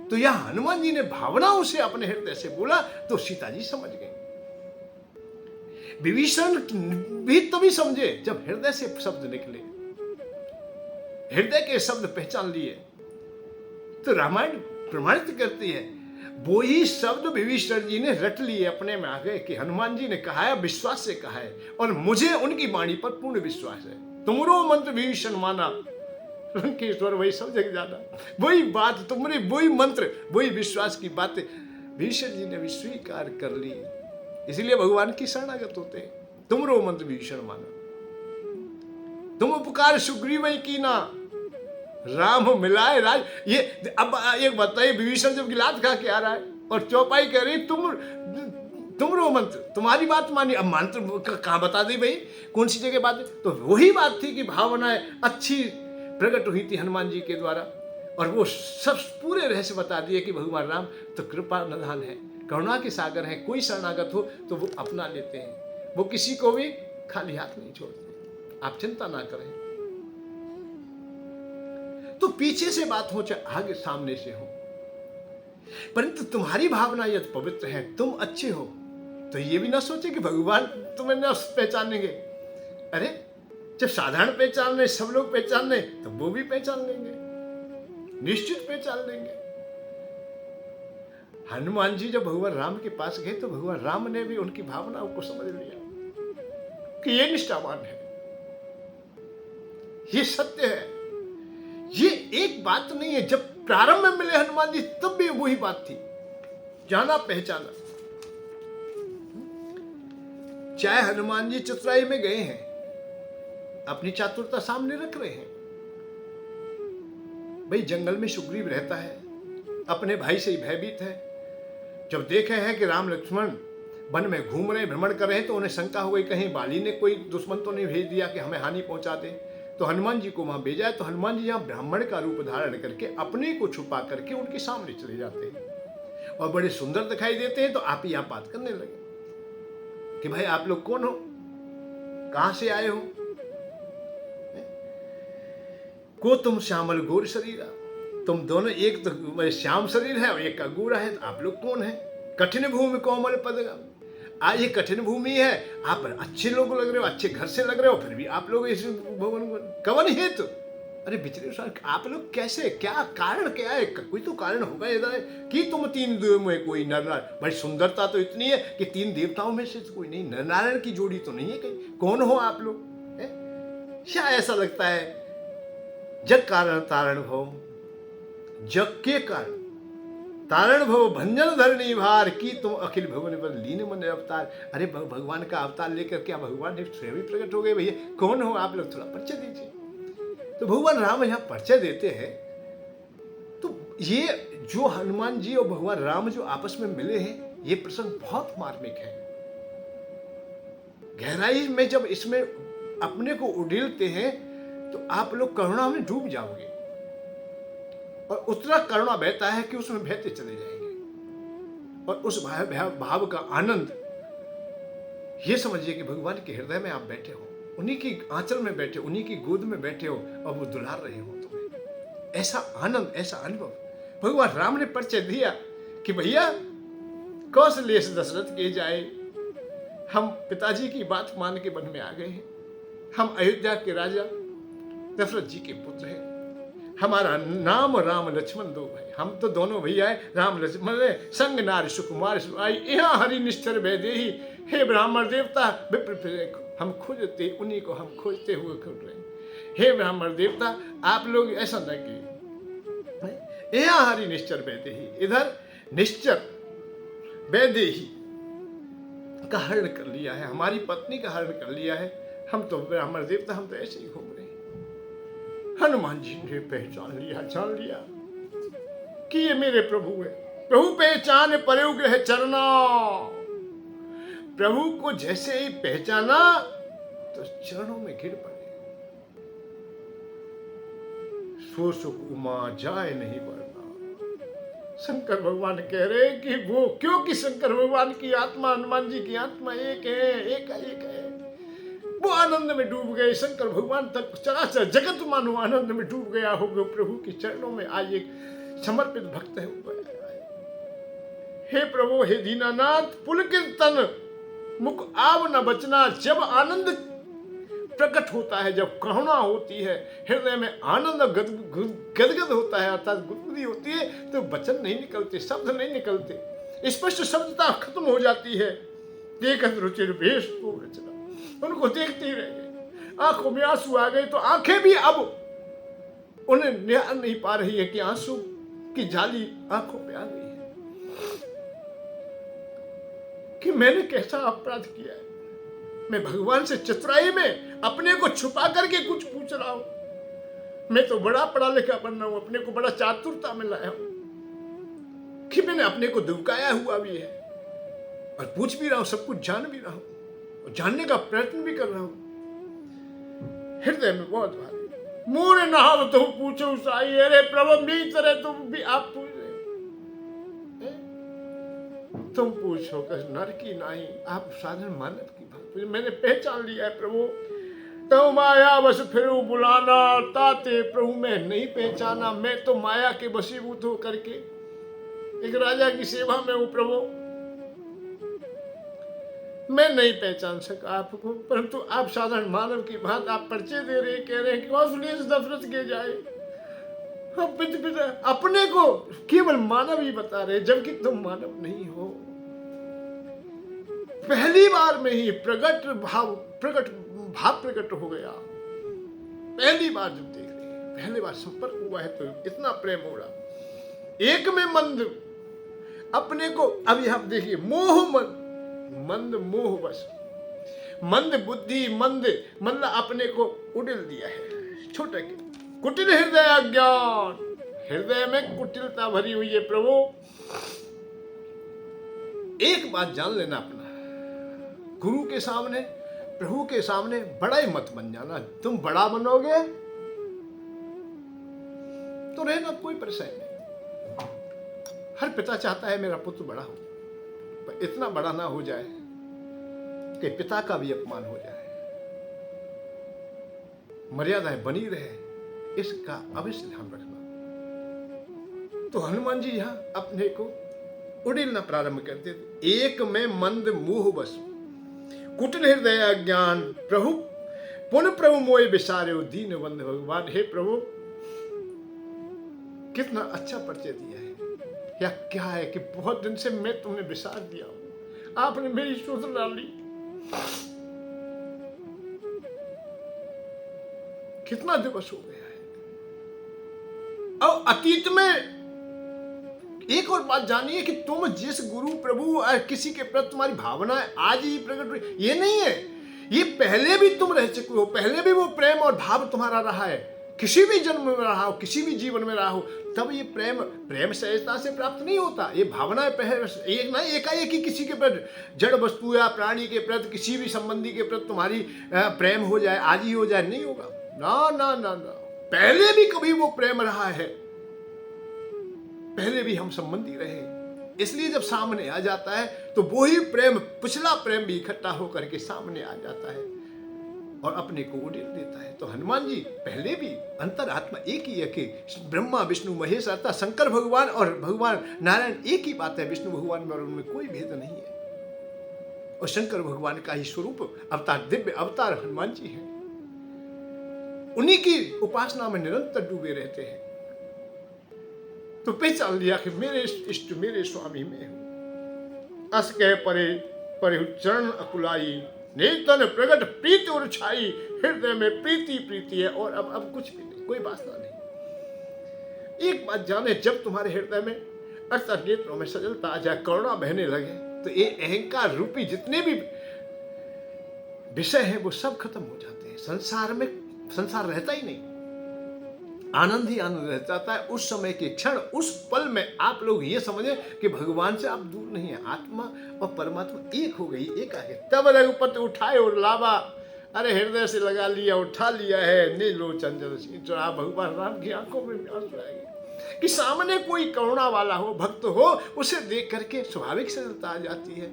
तो यह हनुमान जी ने भावनाओं से अपने हृदय से बोला, तो सीता जी समझ गई। विभीषण भी तभी समझे जब हृदय से शब्द निकले। हृदय के शब्द पहचान लिए, तो रामायण प्रमाणित करती है वो ही शब्द विभीषण जी ने रट लिए, अपने में आ गए कि हनुमान जी ने कहा है, विश्वास से कहा है, और मुझे उनकी वाणी पर पूर्ण विश्वास है। तुमरो मंत्र विभीषण माना, उनके ईश्वर वही सब जग जाना, वही बात तुमने, वही मंत्र, वही विश्वास की बातें विभीषण जी ने भी स्वीकार कर ली। इसलिए भगवान की शरणागत होते हैं। तुमरो मंत्र विभीषण माना, तुम उपकार सुग्रीव की ना, राम मिलाए राज। ये अब एक बताइए, विभीषण जब गिलात खा के आ रहा है और चौपाई कह रही तुमरो मंत्र, तुम्हारी बात मानी। अब मंत्र कहाँ बता दी भाई, कौन सी जगह बात है? तो वही बात थी कि भावनाएं अच्छी प्रकट हुई थी हनुमान जी के द्वारा, और वो सब पूरे रहस्य बता दिए कि भगवान राम तो कृपा निधान है, करुणा के सागर हैं। कोई शरणागत हो तो वो अपना लेते हैं, वो किसी को भी खाली हाथ नहीं छोड़ते। आप चिंता ना करें। तो पीछे से बात हो चाहे आगे सामने से हो, परंतु तुम्हारी भावना यदि पवित्र है, तुम अच्छे हो, तो ये भी ना सोचे कि भगवान तुम्हें ना पहचानेंगे। अरे जब साधारण पहचान रहे, सब लोग पहचान रहे, तो वो भी पहचान लेंगे, निश्चित पहचान लेंगे। हनुमान जी जब भगवान राम के पास गए तो भगवान राम ने भी उनकी भावनाओं को समझ लिया कि ये निष्ठावान है, ये सत्य है। ये एक बात नहीं है, जब प्रारंभ में मिले हनुमान जी तब भी वही बात थी, जाना पहचाना। चाहे हनुमान जी चतुराई में गए हैं, अपनी चातुरता सामने रख रहे हैं। भाई जंगल में सुग्रीव रहता है, अपने भाई से ही भयभीत है। जब देखे हैं कि राम लक्ष्मण वन में घूम रहे, भ्रमण कर रहे हैं, तो उन्हें शंका हो गई कहीं बाली ने कोई दुश्मन तो नहीं भेज दिया कि हमें हानि पहुंचा दे। तो हनुमान जी को वहां भेजा है। तो हनुमान जी यहाँ ब्राह्मण का रूप धारण करके अपने को छुपा करके उनके सामने चले जाते हैं और बड़े सुंदर दिखाई देते हैं। तो आप ही आप बात करने लगे कि भाई आप लोग कौन हो, कहां से आए हो? को तुम श्यामल गोर शरीरा, तुम दोनों, एक तो श्याम शरीर है और एक का गोरा है, तो आप लोग कौन है? कठिन भूमि कोमल पद, आज ये कठिन भूमि है, आप अच्छे लोग लग रहे हो, अच्छे घर से लग रहे हो, फिर भी आप लोग इस भवन कवन हेतु? अरे बिचरे आप लोग कैसे, क्या कारण क्या है? कोई तो कारण होगा इधर कि तुम तीन देव में कोई नर नारायण, बड़ी सुंदरता तो इतनी है कि तीन देवताओं में से कोई नहीं, नर नारायण की जोड़ी तो नहीं है कहीं। कौन हो आप लोग? क्या ऐसा लगता है? जग कारण तारण भव, जग के कारण तारण भव भंजन धरणी भार की तुम अखिल भवन पर लीन मन अवतार। अरे भगवान का अवतार लेकर क्या भगवान ने स्वयं ही प्रकट हो गए? भैया कौन हो आप लोग, थोड़ा परिचय दीजिए। तो भगवान राम यहाँ परिचय देते हैं। तो ये जो हनुमान जी और भगवान राम जो आपस में मिले हैं, ये प्रसंग बहुत मार्मिक है। गहराई में जब इसमें अपने को उड़ेलते हैं तो आप लोग करुणा में डूब जाओगे, और उतना करुणा बहता है कि उसमें बहते चले जाएंगे। और उस भाव का आनंद ये समझिए कि भगवान के हृदय में आप बैठे हो, उन्हीं की आंचल में बैठे, उन्हीं की गोद में बैठे हो और वो दुलार रहे हो तुम्हें। ऐसा आनंद, ऐसा अनुभव भगवान राम ने परिचय दिया कि भैया कौशल्य से दशरथ के जाए, हम पिताजी की बात मान के वन में आ गए हैं, हम अयोध्या के राजा दशरथ जी के पुत्र हैं, हमारा नाम राम लक्ष्मण दो भाई, हम तो दोनों भैया है, राम लक्ष्मण संग नार सुकुमार सुआई, यहाँ हरि निष्ठर वैदेही, हे ब्राह्मण देवता विप्र हम खोजते उन्हीं को, हम खोजते हुए खोज रहे। हे ब्राह्मण देवता आप लोग ऐसा न किए, यहाँ हरि निश्चर वैदेही, इधर निश्चर वैदेही का हरण कर लिया है, हमारी पत्नी का हरण कर लिया है, हम तो ब्राह्मण देवता, हम तो ऐसे ही घूम रहे हैं। हनुमान जी ने पहचान लिया, जान लिया कि ये मेरे प्रभु है। प्रभु पहचान परयोग है चरना, प्रभु को जैसे ही पहचाना तो चरणों में गिर पड़े। सो सुख उमा जाए नहीं वरना, शंकर भगवान कह रहे कि वो, क्योंकि शंकर भगवान की आत्मा हनुमान जी की आत्मा एक है, एक है। वो आनंद में डूब गए। शंकर भगवान तक चराचर जगत मानो आनंद में डूब गया हो गए प्रभु के चरणों में। आज एक समर्पित भक्त है। हे प्रभु, हे दीनानाथ, पुलकित तन मुख आव न बचना। जब आनंद प्रकट होता है, जब करुणा होती है, हृदय में आनंद गदगद होता है, अर्थात गुदगुदी होती है, तो वचन नहीं निकलते, शब्द नहीं निकलते, स्पष्ट शब्दता खत्म हो जाती है। देखत रुचिर भेष को रचना, उनको देखते ही रह गए, आंखों में आंसू आ गए, तो आंखें भी अब उन्हें न्याय नहीं पा रही है कि आंसू की जाली आंखों में आ गई है, कि मैंने कैसा अपराध किया है। मैं भगवान से चतुराई में अपने को छुपा करके कुछ पूछ रहा हूं। मैं तो बड़ा पढ़ा लिखा बन रहा हूं, अपने को बड़ा चातुरता में लाया हूं, कि मैंने अपने को दुबकाया हुआ भी है, और पूछ भी रहा हूं, सब कुछ जान भी रहा हूं, और जानने का प्रयत्न भी कर रहा हूं। हृदय में बहुत भारी, मुंह नहाव तो पूछो साई, अरे प्रभु मेरी तरह तुम भी आप पूछ रहे, तुम पूछो कस नर की नहीं, आप साधारण मानव की बात। मैंने पहचान लिया है प्रभु, तो माया बस फिर बुलाना ताते प्रभु, मैं नहीं पहचाना, मैं तो माया के वशीभूत हो करके एक राजा की सेवा में हूं प्रभु, मैं नहीं पहचान सका आपको, परंतु आप साधारण मानव की बात आप परिचय दे रहे, कह रहे हैं कि औसलेस नफरत के जाए, अपने को केवल मानव ही बता रहे, जबकि तुम मानव नहीं हो। पहली बार में ही भाव प्रकट हो गया, पहली बार जब देख रहे हैं, पहली बार संपर्क हुआ है, तो इतना प्रेम हो रहा। एक में मंद अपने को, अभी आप देखिए, मंद मोह बस, मंद बुद्धि, मंद अपने को उड़ेल दिया है, छोटे के कुटिल हृदय अज्ञान, हृदय में कुटिलता भरी हुई है प्रभु। एक बात जान लेना, अपना गुरु के सामने, प्रभु के सामने बड़ा ही मत बन जाना। तुम बड़ा बनोगे तो रहना कोई परेशानी नहीं। हर पिता चाहता है मेरा पुत्र बड़ा हो, पर इतना बड़ा ना हो जाए कि पिता का भी अपमान हो जाए। मर्यादाएं बनी रहे, इसका अवश्य ध्यान रखना। तो हनुमान जी यहां अपने को उड़ेलना प्रारंभ करते थे। एक में मंद मोह बस, कुटिल हृदय अज्ञान, प्रभु पुन प्रभु मोए विसारे दीन बंधु भगवान। हे प्रभु, कितना अच्छा परिचय दिया है। या क्या है कि बहुत दिन से मैं तुम्हें विसार दिया हूं, आपने मेरी सोच डाली। कितना दिवस हो गया है। और अतीत में एक और बात जानिए कि तुम जिस गुरु प्रभु और किसी के प्रति तुम्हारी भावनाएं आज ही प्रकट हुई, ये नहीं है, ये पहले भी तुम रह चुके हो, पहले भी वो प्रेम और भाव तुम्हारा रहा है, किसी भी जन्म में रहा हो, किसी भी जीवन में रहा हो। तब ये प्रेम सहजता से प्राप्त नहीं होता। ये भावनाएं एक ना एकाएक ही किसी के प्रति, जड़ वस्तु या प्राणी के प्रति, किसी भी संबंधी के प्रति तुम्हारी प्रेम हो जाए, आज ही हो जाए, नहीं होगा। ना ना ना ना, पहले भी कभी वो प्रेम रहा है, पहले भी हम संबंधी रहे। इसलिए जब सामने आ जाता है तो वही प्रेम, पिछला प्रेम भी इकट्ठा होकर के सामने आ जाता है और अपने को उड़ेल देता है। तो हनुमान जी पहले भी अंतरात्मा एक ही है कि ब्रह्मा विष्णु महेश अर्थात शंकर भगवान और भगवान नारायण एक ही बात है। विष्णु भगवान में और उनमें कोई भेद नहीं है, और शंकर भगवान का ही स्वरूप अवतार, दिव्य अवतार हनुमान जी हैं। उन्हीं की उपासना में निरंतर डूबे रहते हैं। तो पहचान लिया कि मेरे इष्ट मेरे स्वामी में हूं। अस कह परे चरण अकुलाई, नेतन प्रगट प्रीति और छाई। हृदय में प्रीति है, और अब कुछ भी नहीं, कोई वासना नहीं। एक बात जाने, जब तुम्हारे हृदय में अर्थात नेत्रों में सजलता आ जाए, करुणा बहने लगे, तो ये अहंकार रूपी जितने भी विषय हैं वो सब खत्म हो जाते हैं। संसार में संसार रहता ही नहीं, आनंद ही आनंद रह जाता है। उस समय के क्षण, उस पल में आप लोग ये समझे कि भगवान से आप दूर नहीं है, आत्मा और परमात्मा एक हो गई, एक आ गए। तब रघुपति उठाए और लावा, अरे हृदय से लगा लिया, उठा लिया है, नीलो चंचल चढ़ा। भगवान राम की आंखों में आंसू आएंगे कि सामने कोई करुणा वाला हो, भक्त हो, उसे देख करके स्वाभाविक सरलता आ जाती है।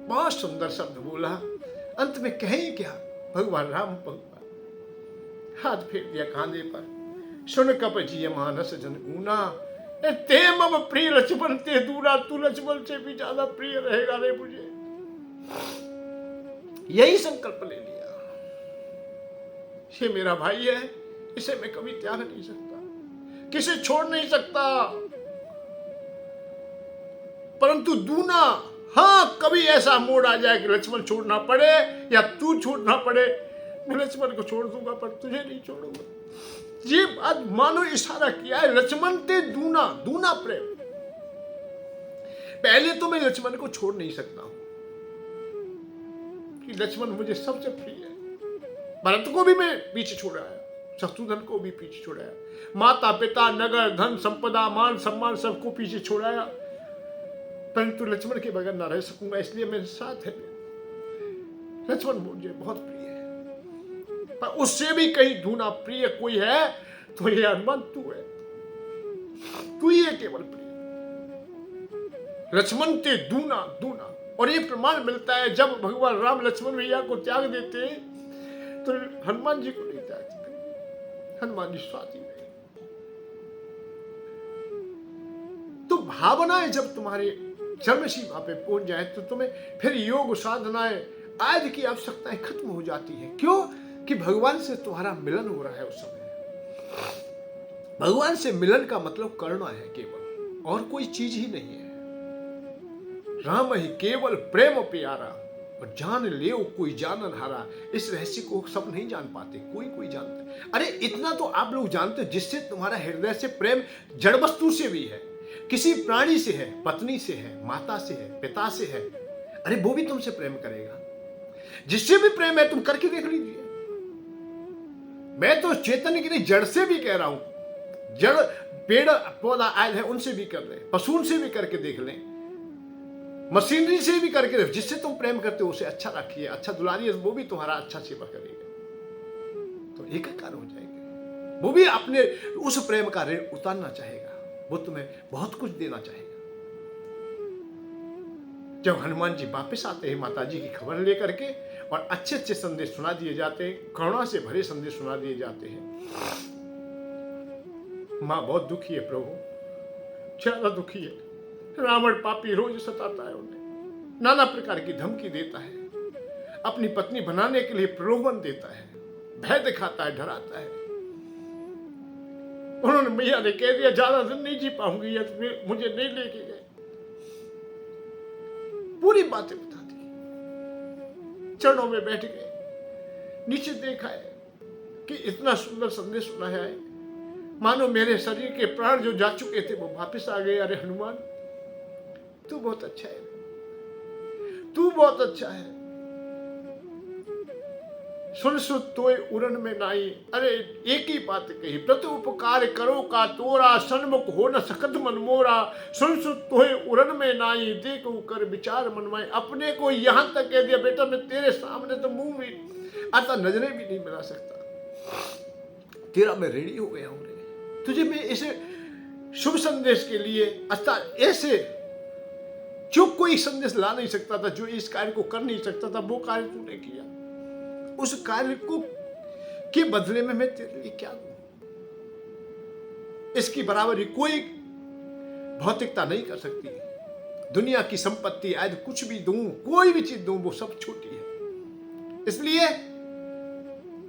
बहुत सुंदर शब्द बोला, अंत में कहें क्या, भगवान राम भगवान हाथ फेर दिया कांधे पर, सुन कप जिय मानस जन ऊना, ते मम प्रिय लक्ष्मण ते दूरा, तू लक्ष्मण से भी ज्यादा प्रिय रहेगा रे मुझे। यही संकल्प ले लिया। ये मेरा भाई है, इसे मैं कभी त्याग नहीं सकता, किसे छोड़ नहीं सकता। परंतु दूना, हाँ कभी ऐसा मोड़ आ जाए कि लक्ष्मण छोड़ना पड़े या तू छोड़ना पड़े, मैं लक्ष्मण को छोड़ दूंगा पर तुझे नहीं छोड़ूंगा। ये बात मानो इशारा किया है लक्ष्मण ते दूना, दूना प्रेम। पहले तो मैं लक्ष्मण को छोड़ नहीं सकता हूं कि लक्ष्मण मुझे सबसे प्रिय है। भरत को भी मैं पीछे छोड़ाया, शत्रुघ्न को भी पीछे छोड़ाया, माता पिता नगर धन संपदा मान सम्मान सबको पीछे छोड़ाया, परंतु लक्ष्मण के बगैर ना रह सकूंगा, इसलिए मेरे साथ है। लक्ष्मण मुझे बहुत प्रिय है, पर उससे भी कहीं दूना प्रिय कोई है तो ये हनुमान तू है, तू ही है केवल प्रिय। लक्ष्मण ते दूना दूना। और ये प्रमाण मिलता है जब भगवान राम लक्ष्मण भैया को त्याग देते तो हनुमान जी को नहीं त्यागते, हनुमान जी स्वाति में। तो भावनाएं जब तुम्हारे चरम सीमा पे पहुंच जाए तो तुम्हें फिर योग साधनाएं आदि की आवश्यकताएं खत्म हो जाती है। क्यों? कि भगवान से तुम्हारा मिलन हो रहा है। उस समय भगवान से मिलन का मतलब करना है केवल, और कोई चीज ही नहीं है। राम ही केवल प्रेम प्यारा और जान ले कोई जानन हारा। इस रहस्य को सब नहीं जान पाते, कोई कोई जानता है। अरे इतना तो आप लोग जानते हो, जिससे तुम्हारा हृदय से प्रेम जड़ वस्तु से भी है, किसी प्राणी से है, पत्नी से है, माता से है, पिता से है, अरे वो भी तुमसे प्रेम करेगा। जिससे भी प्रेम है तुम करके देख लीजिए। मैं तो चैतन्य की नहीं जड़ से भी कह रहा हूं, जड़ पेड़ पौधा आए हैं उनसे भी कर रहे, पशु से भी करके देख लें, मशीनरी से भी करके देख। जिससे तुम प्रेम करते हो उसे अच्छा रखिए, अच्छा दुलारिए, वो भी तुम्हारा अच्छा सेवा करेगा, तो एकाकार हो जाएगा। वो भी अपने उस प्रेम का ऋण उतारना चाहेगा, वो तुम्हें बहुत कुछ देना चाहेगा। जब हनुमान जी वापस आते हैं माता जी की खबर लेकर के, और अच्छे अच्छे संदेश सुना दिए जाते हैं, करुणा से भरे संदेश सुना दिए जाते हैं। मां बहुत दुखी है प्रभु, ज्यादा दुखी है। रावण पापी रोज सताता है उन्हें, नाना प्रकार की धमकी देता है, अपनी पत्नी बनाने के लिए प्रलोभन देता है, भय दिखाता है, डराता है। उन्होंने मैया ने कह दिया ज्यादा दिन नहीं जी पाऊंगी या मुझे नहीं लेके गए। पूरी बातें बता दी, चरणों में बैठ गए, नीचे देखा है कि इतना सुंदर संदेश सुना है, मानो मेरे शरीर के प्राण जो जा चुके थे वो वापस आ गए। अरे हनुमान तू बहुत अच्छा है, तू बहुत अच्छा है। सुन सुत तोय उरन में नाई। अरे एक ही बात कही, प्रति उपकार करो का तोरा, सन्मुख हो न सकत मन मोरा। सुन सुत तोय उरन में नाई, देखो कर विचार मनवाई। अपने को यहां तक कह दिया, बेटा मैं तेरे सामने तो मुंह भी आता नजरें भी नहीं मिला सकता, तेरा मैं रेडी हो गया हूं रे। तुझे मैं ऐसे शुभ संदेश के लिए अच्छा ऐसे जो कोई संदेश ला नहीं सकता था, जो इस कार्य को कर नहीं सकता था, वो कार्य तूने किया। उस कार्य को के बदले में मैं तेरे लिए क्या दूं? इसकी बराबरी कोई भौतिकता नहीं कर सकती। दुनिया की संपत्ति आदि कुछ भी दूं, कोई भी चीज दूं, वो सब छोटी है। इसलिए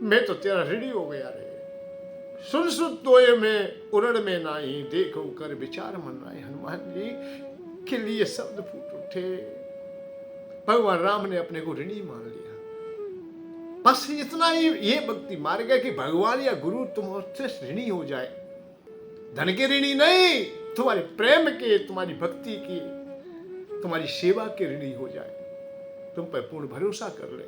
मैं तो तेरा रेडी हो गया रे। सुन सुन तोय में उरण में नाई, देखो कर विचार मन आए। हनुमान जी के लिए शब्द फूट उठे। भगवान राम ने अपने को ऋणी मान लिया। बस इतना ही ये भक्ति मार्ग है कि भगवान या गुरु तुमसे ऋणी हो जाए। धन के ऋणी नहीं, तुम्हारे प्रेम के, तुम्हारी भक्ति की, तुम्हारी सेवा के ऋणी हो जाए, तुम पर पूर्ण भरोसा कर ले।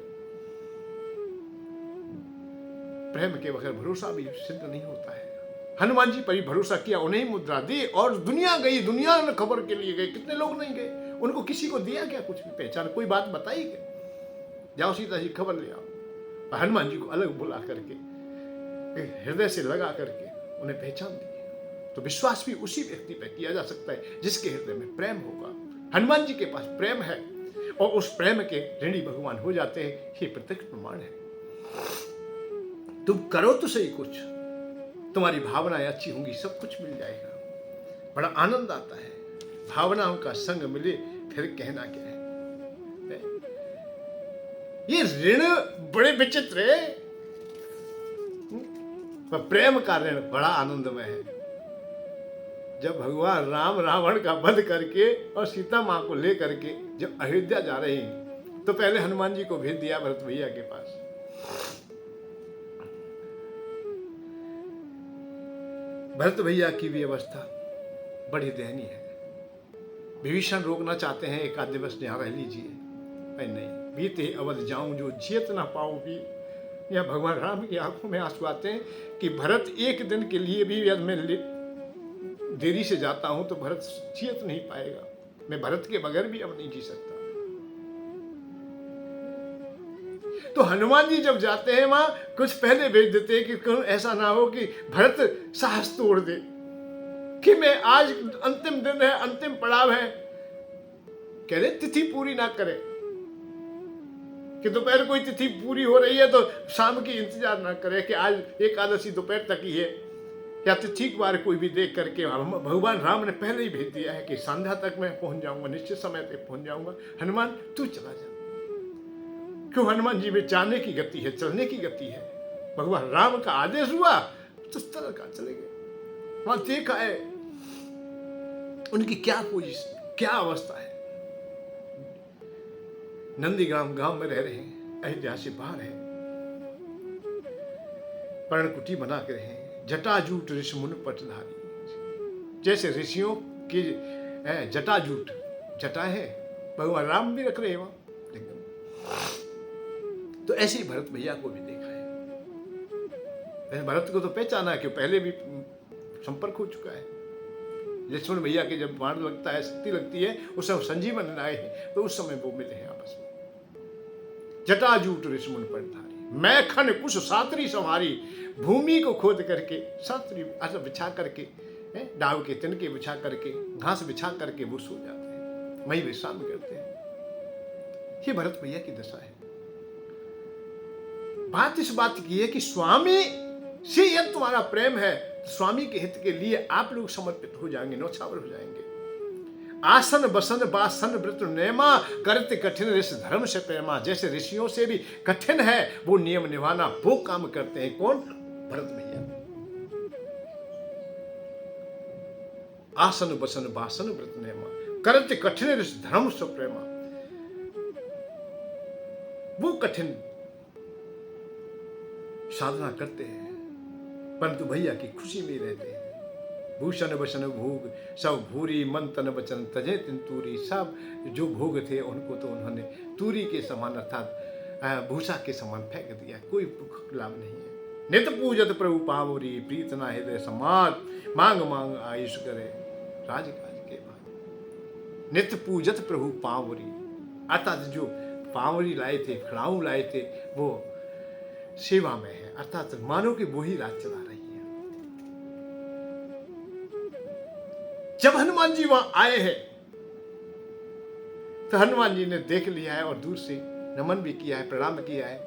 प्रेम के बगैर भरोसा भी सिद्ध नहीं होता है। हनुमान जी पर ही भरोसा किया, उन्हें मुद्रा दी और दुनिया गई। दुनिया में खबर के लिए गए, कितने लोग नहीं गए, उनको किसी को दिया क्या कुछ भी पहचान, कोई बात बताई क्या? जाओ सीता जी खबर ले आओ। हनुमान जी को अलग बुला करके हृदय से लगा करके उन्हें पहचान दी। तो विश्वास भी उसी व्यक्ति पर किया जा सकता है जिसके हृदय में प्रेम होगा। हनुमान जी के पास प्रेम है और उस प्रेम के ऋणी भगवान हो जाते हैं। ये प्रत्यक्ष प्रमाण है। तुम करो तो सही कुछ, तुम्हारी भावनाएं अच्छी होंगी, सब कुछ मिल जाएगा। बड़ा आनंद आता है, भावनाओं का संग मिले फिर कहना क्या है। ये ऋण बड़े विचित्र है। पर प्रेम का ऋण बड़ा आनंदमय है। जब भगवान राम रावण का वध करके और सीता माँ को ले करके जब अयोध्या जा रहे हैं तो पहले हनुमान जी को भेज दिया भरत भैया के पास। भरत भैया की भी अवस्था बड़ी दयनीय है। विभीषण रोकना चाहते हैं, एक आध दिवस यहाँ रह लीजिए। नहीं, बीते अवध जाऊं जो जियत ना पाऊंगी। या भगवान राम की आंखों में आंसू आते हैं कि भरत एक दिन के लिए भी यदि मैं देरी से जाता हूं तो भरत जियत नहीं पाएगा। मैं भरत के बगैर भी अब नहीं जी सकता। तो हनुमान जी जब जाते हैं वहां कुछ पहले भेज देते हैं कि कहीं ऐसा ना हो कि भरत साहस तोड़ दे कि मैं आज अंतिम दिन है, अंतिम पड़ाव है, कह रहे तिथि पूरी ना करे कि दोपहर कोई तिथि पूरी हो रही है तो शाम की इंतजार ना करे कि आज एकादशी दोपहर तक ही है या तिथि के बारे कोई भी देख करके। भगवान राम ने पहले ही भेज दिया है कि संध्या तक मैं पहुंच जाऊंगा, निश्चित समय तक पहुंच जाऊंगा। हनुमान तू चला जा। क्यों? हनुमान जी में जाने की गति है, चलने की गति है। भगवान राम का आदेश हुआ तो तरह का चले गए। वहां देखा है उनकी क्या पोजीशन, क्या अवस्था है। नंदीग्राम गांव में रह रहे हैं, अयोध्या से बाहर है, पर्णकुटी बना के रहे, जटाजूट ऋषि मुन पटधारी। जैसे ऋषियों की जटाजूट जटा है, भगवान राम भी रख रहे हैं वहां। तो ऐसे ही भरत भैया को भी देखा है। भरत को तो पहचाना है कि पहले भी संपर्क हो चुका है। लक्ष्मण भैया के जब बाण लगता है, शक्ति लगती है, उस समय संजीवन आए हैं तो उस समय वो मिले हैं आपस में। जटाजूट ऋषि मुन पटधारी, मैं खन कुश सातरी संहारी। भूमि को खोद करके सातरी बिछा करके, डाव के तिनके बिछा करके, घास बिछा करके वो सो जाते हैं, वही विश्राम करते हैं। ये भरत भैया की दशा है। बात इस बात की है कि स्वामी से यदि तुम्हारा प्रेम है तो स्वामी के हित के लिए आप लोग समर्पित हो जाएंगे, नौछावर हो जाएंगे। आसन बसन बासन व्रत नेमा करते कठिन ऋषि धर्म से प्रेमा। जैसे ऋषियों से भी कठिन है वो नियम निभाना, वो काम करते हैं। कौन? भरत भैया। आसन बसन बासन व्रत नेमा करते कठिन ऋषि धर्म से प्रेमा। वो कठिन साधना करते हैं परंतु भैया की खुशी में रहते हैं। भूषण वसन भोग सब भूरी, मन तन वचन तजे तिन तूरी। सब जो भोग थे उनको तो उन्होंने तूरी के समान अर्थात भूषा के समान फेंक दिया। कोई लाभ नहीं है। नित पूजत प्रभु पावरी, प्रीतना हृदय समाज। मांग मांग आयुष करे राजकाज के बाद। नित पूजत प्रभु पावरी, अर्थात जो पावरी लाए थे, खड़ाऊ लाए थे, वो सेवा में है, अर्थात मानो कि वो ही राज चला रही है। जब हनुमान जी वहां आए हैं तो हनुमान जी ने देख लिया है और दूर से नमन भी किया है, प्रणाम किया है।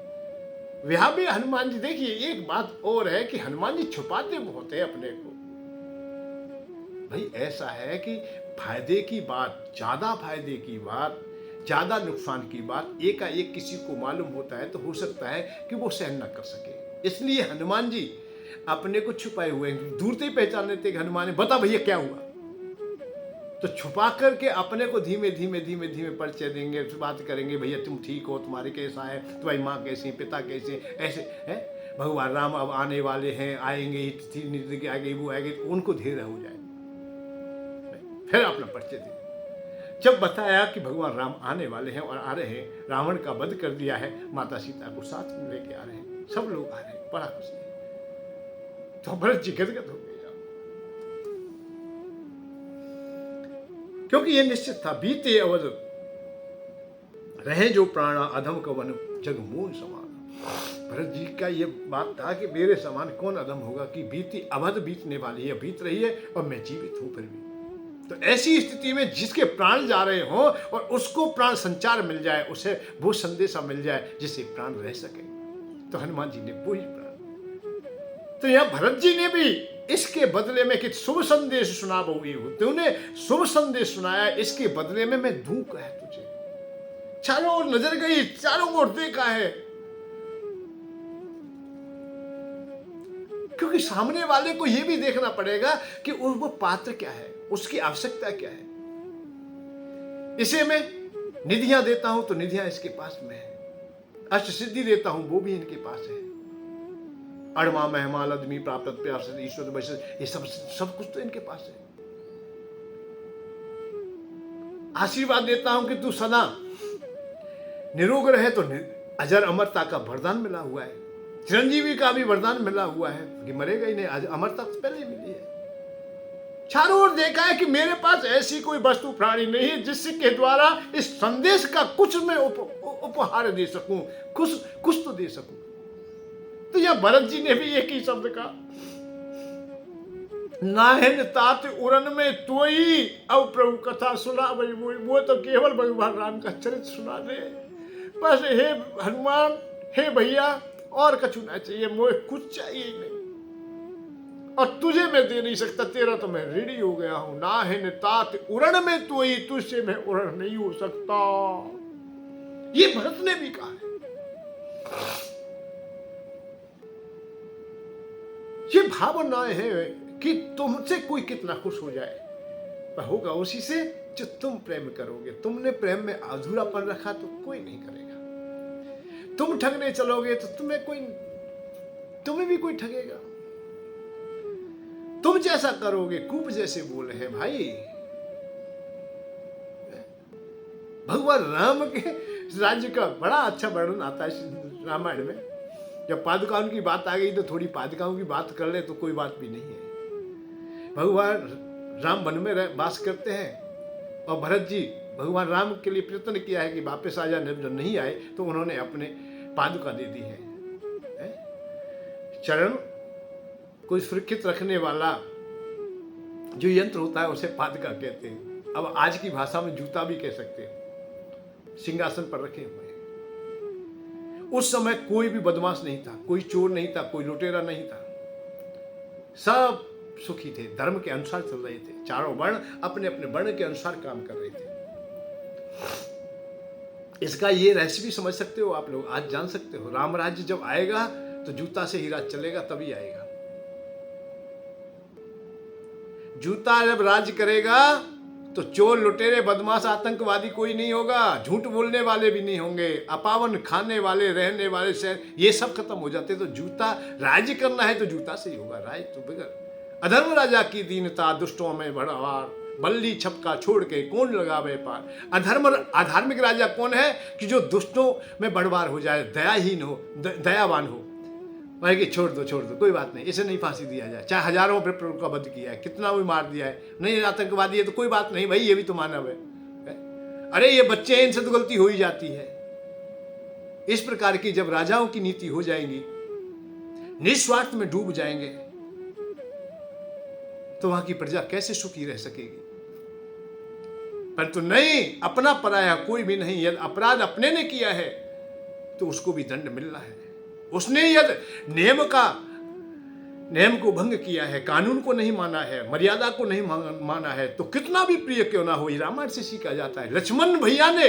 वहां भी हनुमान जी, देखिए एक बात और है कि हनुमान जी छुपाते बहुत है अपने को। भाई ऐसा है कि फायदे की बात, ज्यादा फायदे की बात, ज्यादा नुकसान की बात एकाएक किसी को मालूम होता है तो हो सकता है कि वो सहन न कर सके। इसलिए हनुमान जी अपने को छुपाए हुए हैं। दूर से ही पहचान लेते कि हनुमान ने बता भैया क्या हुआ, तो छुपा करके अपने को धीमे धीमे धीमे धीमे परिचय देंगे, बात करेंगे। भैया तुम ठीक हो, तुम्हारे कैसा है, तुम्हारी माँ कैसी, पिता कैसे, ऐसे है। भगवान राम अब आने वाले हैं, आएंगे, तिथि आएगी, वो आएगी, तो उनको धीरे हो जाए, फिर अपना परिचय दे। जब बताया कि भगवान राम आने वाले हैं और आ रहे हैं, रावण का वध कर दिया है, माता सीता को साथ में लेके आ रहे हैं, सब लोग आ रहे हैं, बड़ा खुशी है। तो भरत जी गदगद हो गए, क्योंकि यह निश्चित था बीते अवध रहे जो प्राणा अधम कवन जगमोहन समान। भरत जी का यह बात था कि मेरे समान कौन अधम होगा कि बीती अवध बीतने वाली है, बीत रही है और मैं जीवित हूं फिर भी। तो ऐसी स्थिति में जिसके प्राण जा रहे हो और उसको प्राण संचार मिल जाए, उसे वो संदेशा मिल जाए जिससे प्राण रह सके, तो हनुमान जी ने वो ही प्राण। तो यहां भरत जी ने भी इसके बदले में कि शुभ संदेश सुना बहु, तूने शुभ संदेश सुनाया, इसके बदले में मैं दूं क्या तुझे। चारों ओर नजर गई, चारों ओर देखा है, क्योंकि सामने वाले को यह भी देखना पड़ेगा कि वो पात्र क्या है, उसकी आवश्यकता क्या है। इसे मैं निधियां देता हूं तो निधियां इसके पास में है, अष्ट सिद्धि देता हूं वो भी इनके पास है, अड़मा महमाल आदमी प्राप्त प्यास ईश्वर वैसे ये सब कुछ तो इनके पास है। आशीर्वाद देता हूं कि तू सदा निरोग रहे तो अजर अमरता का वरदान मिला हुआ है, चिरंजीवी का भी वरदान मिला हुआ है कि मरेगा ही नहीं, अमरता तो पहले ही मिली है। चारों ओर देखा है कि मेरे पास ऐसी कोई वस्तु प्राणी नहीं है जिसके द्वारा इस संदेश का कुछ मैं उपहार दे सकूं, कुछ तो दे सकूं। तो यह भरत जी ने भी एक ही शब्द कहा, नाहिन तात उड़न में तोई, अब प्रभु कथा सुना वही वो तो केवल भगवान राम का चरित्र सुना दे बस। हे हनुमान, हे भैया, और कछु ना चाहिए, मुझे कुछ चाहिए ही नहीं, और तुझे मैं दे नहीं सकता, तेरा तो मैं ऋणी हो गया हूं। नाहिन तात उड़न में तोई, तुझसे मैं उड़न नहीं हो सकता। ये भरत ने भी कहा है। ये भावनाएं है कि तुमसे कोई कितना खुश हो जाए, पर होगा उसी से जो तुम प्रेम करोगे। तुमने प्रेम में अधूरापन रखा तो कोई नहीं करेगा। तुम ठगने चलोगे तो तुम्हें भी कोई ठगेगा। तुम जैसा करोगे, कूप जैसे बोले हैं भाई। भगवान राम के राज्य का बड़ा अच्छा वर्णन आता है रामायण में। जब पादुकाओं की बात आ गई तो थोड़ी पादुकाओं की बात कर ले तो कोई बात भी नहीं है। भगवान राम वन में वास करते हैं और भरत जी भगवान राम के लिए प्रयत्न किया है कि वापस आ जाए, जब नहीं आए तो उन्होंने अपने पादुका दे दी है। चरण कोई सुरक्षित रखने वाला जो यंत्र होता है उसे पादुका कहते हैं। अब आज की भाषा में जूता भी कह सकते हैं। सिंहासन पर रखे हुए हैं। उस समय कोई भी बदमाश नहीं था, कोई चोर नहीं था, कोई लुटेरा नहीं था, सब सुखी थे, धर्म के अनुसार चल रहे थे। चारों वर्ण अपने अपने वर्ण के अनुसार काम कर रहे थे। इसका ये रहस्य भी समझ सकते हो आप लोग, आज जान सकते हो। राम राज्य जब आएगा तो जूता से ही राज चलेगा, तभी आएगा। जूता जब राज करेगा तो चोर लुटेरे बदमाश आतंकवादी कोई नहीं होगा, झूठ बोलने वाले भी नहीं होंगे, अपावन खाने वाले रहने वाले शहर ये सब खत्म हो जाते। तो जूता राज्य करना है तो जूता से ही होगा राज। तो बगैर अधर्म राजा की दीनता, दुष्टों में बढ़वार, बल्ली छपका छोड़ के कौन लगावे पार। अधार्मिक राजा कौन है कि जो दुष्टों में बढ़वार हो जाए, दयाहीन हो, दयावान हो, भाई कि छोड़ दो कोई बात नहीं, इसे नहीं फांसी दिया जाए। चाहे हजारों विप्रों का वध किया है, कितना भी मार दिया है, नहीं आतंकवादी है तो कोई बात नहीं भाई, ये भी तो मानव है। अरे ये बच्चे हैं, इनसे तो गलती हो ही जाती है। इस प्रकार की जब राजाओं की नीति हो जाएंगी, निस्वार्थ में डूब जाएंगे, तो वहां की प्रजा कैसे सुखी रह सकेगी। परंतु नहीं, अपना पराया कोई भी नहीं। यदि अपराध अपने ने किया है तो उसको भी दंड मिलना है। उसने यदि नियम को भंग किया है, कानून को नहीं माना है, मर्यादा को नहीं माना है, तो कितना भी प्रिय क्यों ना हो, ये रामायण से सीखा जाता है। लक्ष्मण भैया ने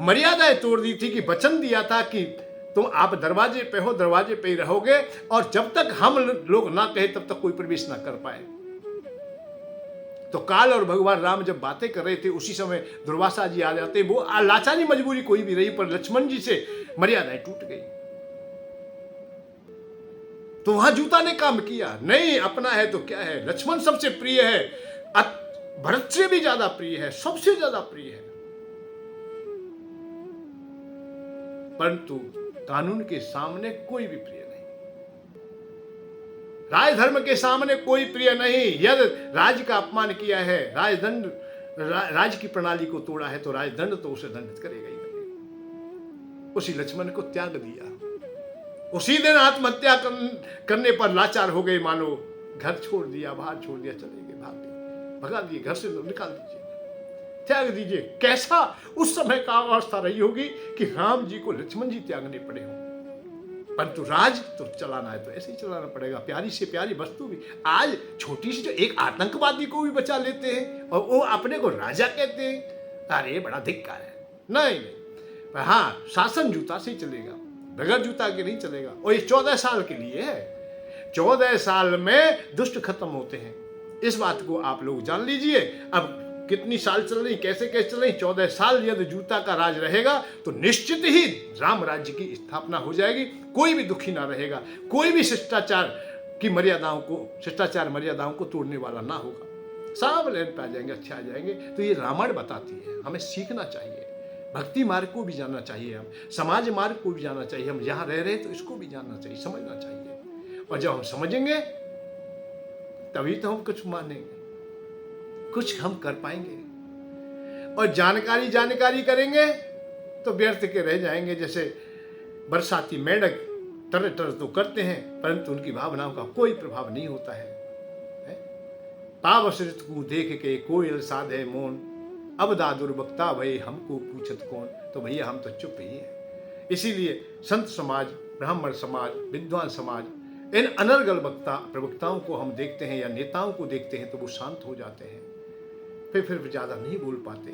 मर्यादाएं तोड़ दी थी कि वचन दिया था कि तुम आप दरवाजे पे हो, दरवाजे पे ही रहोगे, और जब तक हम लोग ना कहे तब तक कोई प्रवेश ना कर पाए। तो काल और भगवान राम जब बातें कर रहे थे उसी समय दुर्वासा जी आ जाते। वो लाचारी मजबूरी कोई भी रही, पर लक्ष्मण जी से मर्यादाएं टूट गई। तो वहां जूता ने काम किया। नहीं, अपना है तो क्या है। लक्ष्मण सबसे प्रिय है, भरत से भी ज्यादा प्रिय है, सबसे ज्यादा प्रिय है। परंतु कानून के सामने कोई भी प्रिय नहीं, राजधर्म के सामने कोई प्रिय नहीं। यदि राज का अपमान किया है, राज की प्रणाली को तोड़ा है, तो राजदंड तो उसे दंडित करेगा ही करेगा। उसी लक्ष्मण को त्याग दिया। उसी दिन आत्महत्या करने पर लाचार हो गए, मानो घर छोड़ दिया, बाहर छोड़ दिया, चले गए, भाग गए, भगा दिए, घर से निकाल दीजिए, त्याग दीजिए। कैसा उस समय का अवस्था रही होगी कि राम जी को लक्ष्मण जी त्यागने पड़े हों। परंतु राज तो चलाना है तो ऐसे ही चलाना पड़ेगा। प्यारी से प्यारी वस्तु भी आज छोटी सी, जो एक आतंकवादी को भी बचा लेते हैं और वो अपने को राजा कहते हैं। अरे बड़ा धिक्कार है। नहीं, पर हाँ, शासन जूता से ही चलेगा, बगैर जूता के नहीं चलेगा। और ये 14 साल के लिए है। 14 साल में दुष्ट खत्म होते हैं। इस बात को आप लोग जान लीजिए। अब कितनी साल चल रही, कैसे कैसे चल रही, 14 साल यदि जूता का राज रहेगा तो निश्चित ही राम राज्य की स्थापना हो जाएगी। कोई भी दुखी ना रहेगा, कोई भी शिष्टाचार मर्यादाओं को तोड़ने वाला ना होगा। सब लेन पे आ जाएंगे, अच्छे आ जाएंगे। तो ये रामायण बताती है, हमें सीखना चाहिए। भक्ति मार्ग को भी जानना चाहिए, हम समाज मार्ग को भी जानना चाहिए। हम यहाँ रह रहे हैं तो इसको भी जानना चाहिए, समझना चाहिए। और जब हम समझेंगे तभी तो हम कुछ मानेंगे, कुछ हम कर पाएंगे। और जानकारी करेंगे तो व्यर्थ के रह जाएंगे। जैसे बरसाती मेंढक टर टर तो करते हैं, परंतु उनकी भावनाओं का कोई प्रभाव नहीं होता है। पावसरित को देख के कोयल साधे मौन, अब दादुर बक्ता भई हमको पूछत कौन। तो भैया हम तो चुप ही हैं। इसीलिए संत समाज, ब्राह्मण समाज, विद्वान समाज, इन अनर्गल प्रवक्ताओं को हम देखते हैं या नेताओं को देखते हैं तो वो शांत हो जाते हैं, फिर ज्यादा नहीं बोल पाते।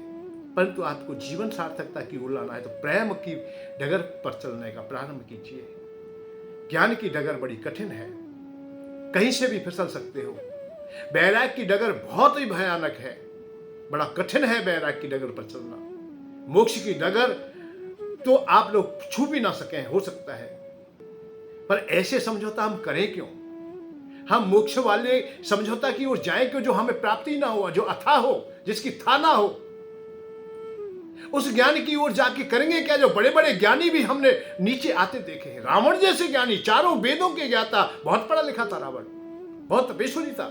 परंतु आपको जीवन सार्थकता की ओर लाना है तो प्रेम की डगर पर चलने का प्रारंभ कीजिए। ज्ञान की डगर बड़ी कठिन है, कहीं से भी फिसल सकते हो। बैराग की डगर बहुत ही भयानक है, बड़ा कठिन है बैराग की डगर पर चलना। मोक्ष की डगर तो आप लोग छू भी ना सकें, हो सकता है, पर ऐसे समझौता हम करें क्यों? हम मोक्ष वाले समझौता की ओर जाएं क्यों, जो हमें प्राप्ति ना हो, जो अथाह हो, जिसकी था ना हो। उस ज्ञान की ओर जाके करेंगे क्या? जो बड़े बड़े ज्ञानी भी हमने नीचे आते देखे हैं। रावण जैसे ज्ञानी, चारों वेदों के ज्ञाता, बहुत पढ़ा लिखा था रावण, बहुत तपेश्वरी था,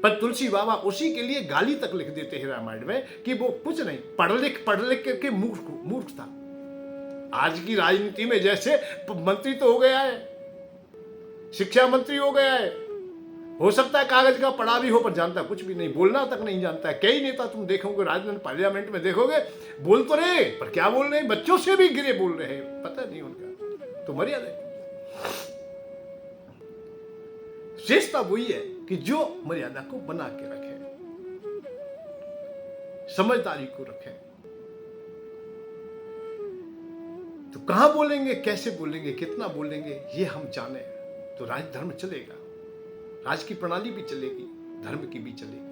पर तुलसी बाबा उसी के लिए गाली तक लिख देते हैं रामायण में कि वो कुछ नहीं, पढ़ लिख करके मूर्ख था। आज की राजनीति में जैसे मंत्री तो हो गया है, शिक्षा मंत्री हो गया है, हो सकता है कागज का पढ़ा भी हो, पर जानता कुछ भी नहीं, बोलना तक नहीं जानता है। कई नेता तुम देखोगे राजनीति पार्लियामेंट में, देखोगे बोल तो रहे पर क्या बोल रहे हैं, बच्चों से भी गिरे बोल रहे हैं, पता नहीं उनका। तो मर्यादा श्रेष्ठता वही है कि जो मर्यादा को बना के रखे, समझदारी को रखे। तो कहां बोलेंगे, कैसे बोलेंगे, कितना बोलेंगे, ये हम जाने तो राज धर्म चलेगा, राज की प्रणाली भी चलेगी, धर्म की भी चलेगी।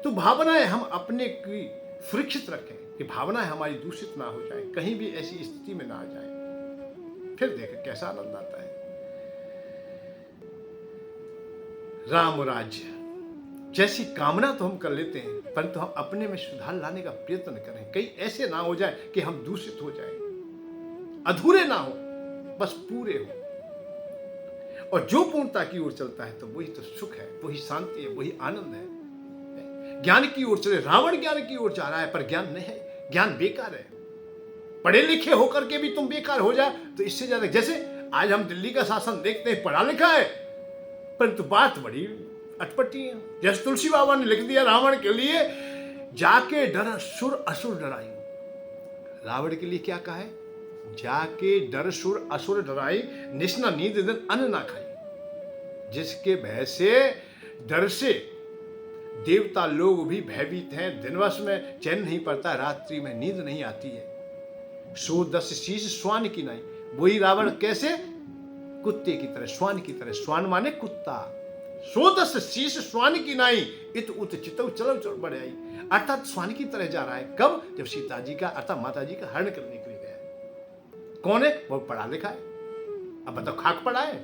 तो भावनाएं हम अपने की सुरक्षित रखें कि भावनाएं हमारी दूषित ना हो जाए, कहीं भी ऐसी स्थिति में ना आ जाए। फिर देखें कैसा आनंद आता है। राम राज्य जैसी कामना तो हम कर लेते हैं, परंतु हम अपने में सुधार लाने का प्रयत्न करें। कहीं ऐसे ना हो जाए कि हम दूषित हो जाए, अधूरे ना हो, बस पूरे हो। और जो पूर्णता की ओर चलता है तो वही तो सुख है, वही शांति है, वही आनंद है। ज्ञान की ओर चले, रावण ज्ञान की ओर जा रहा है पर ज्ञान नहीं है, ज्ञान बेकार है। पढ़े लिखे होकर के भी तुम बेकार हो जाए तो इससे ज्यादा, जैसे आज हम दिल्ली का शासन देखते हैं, पढ़ा लिखा है परंतु बात बड़ी अटपटी है। जैसे तुलसी बाबा ने लिख दिया रावण के लिए, जाके डर सुर असुर डराई। रावण के लिए क्या कहा है? जाके डर सुर असुर डराई, निस्ना नींद दिन अन्न ना खाई। जिसके भय से, डर से देवता लोग भी भयभीत हैं, दिनवश में चैन नहीं पड़ता, रात्रि में नींद नहीं आती है। सो 10 शीश श्वान की नहीं। वही रावण कैसे? कुत्ते की तरह, श्वान की तरह। श्वान माने कुत्ता। 10 शीश श्वान की नाई, इत उत चितव चलो चल बढ़ आई। अर्थात श्वान की तरह जा रहा है। कब? जब सीता जी का अर्थात माता जी का हरण करने के लिए गया। कौन है? वो पढ़ा लिखा है। अब बताओ खाक पड़ा है?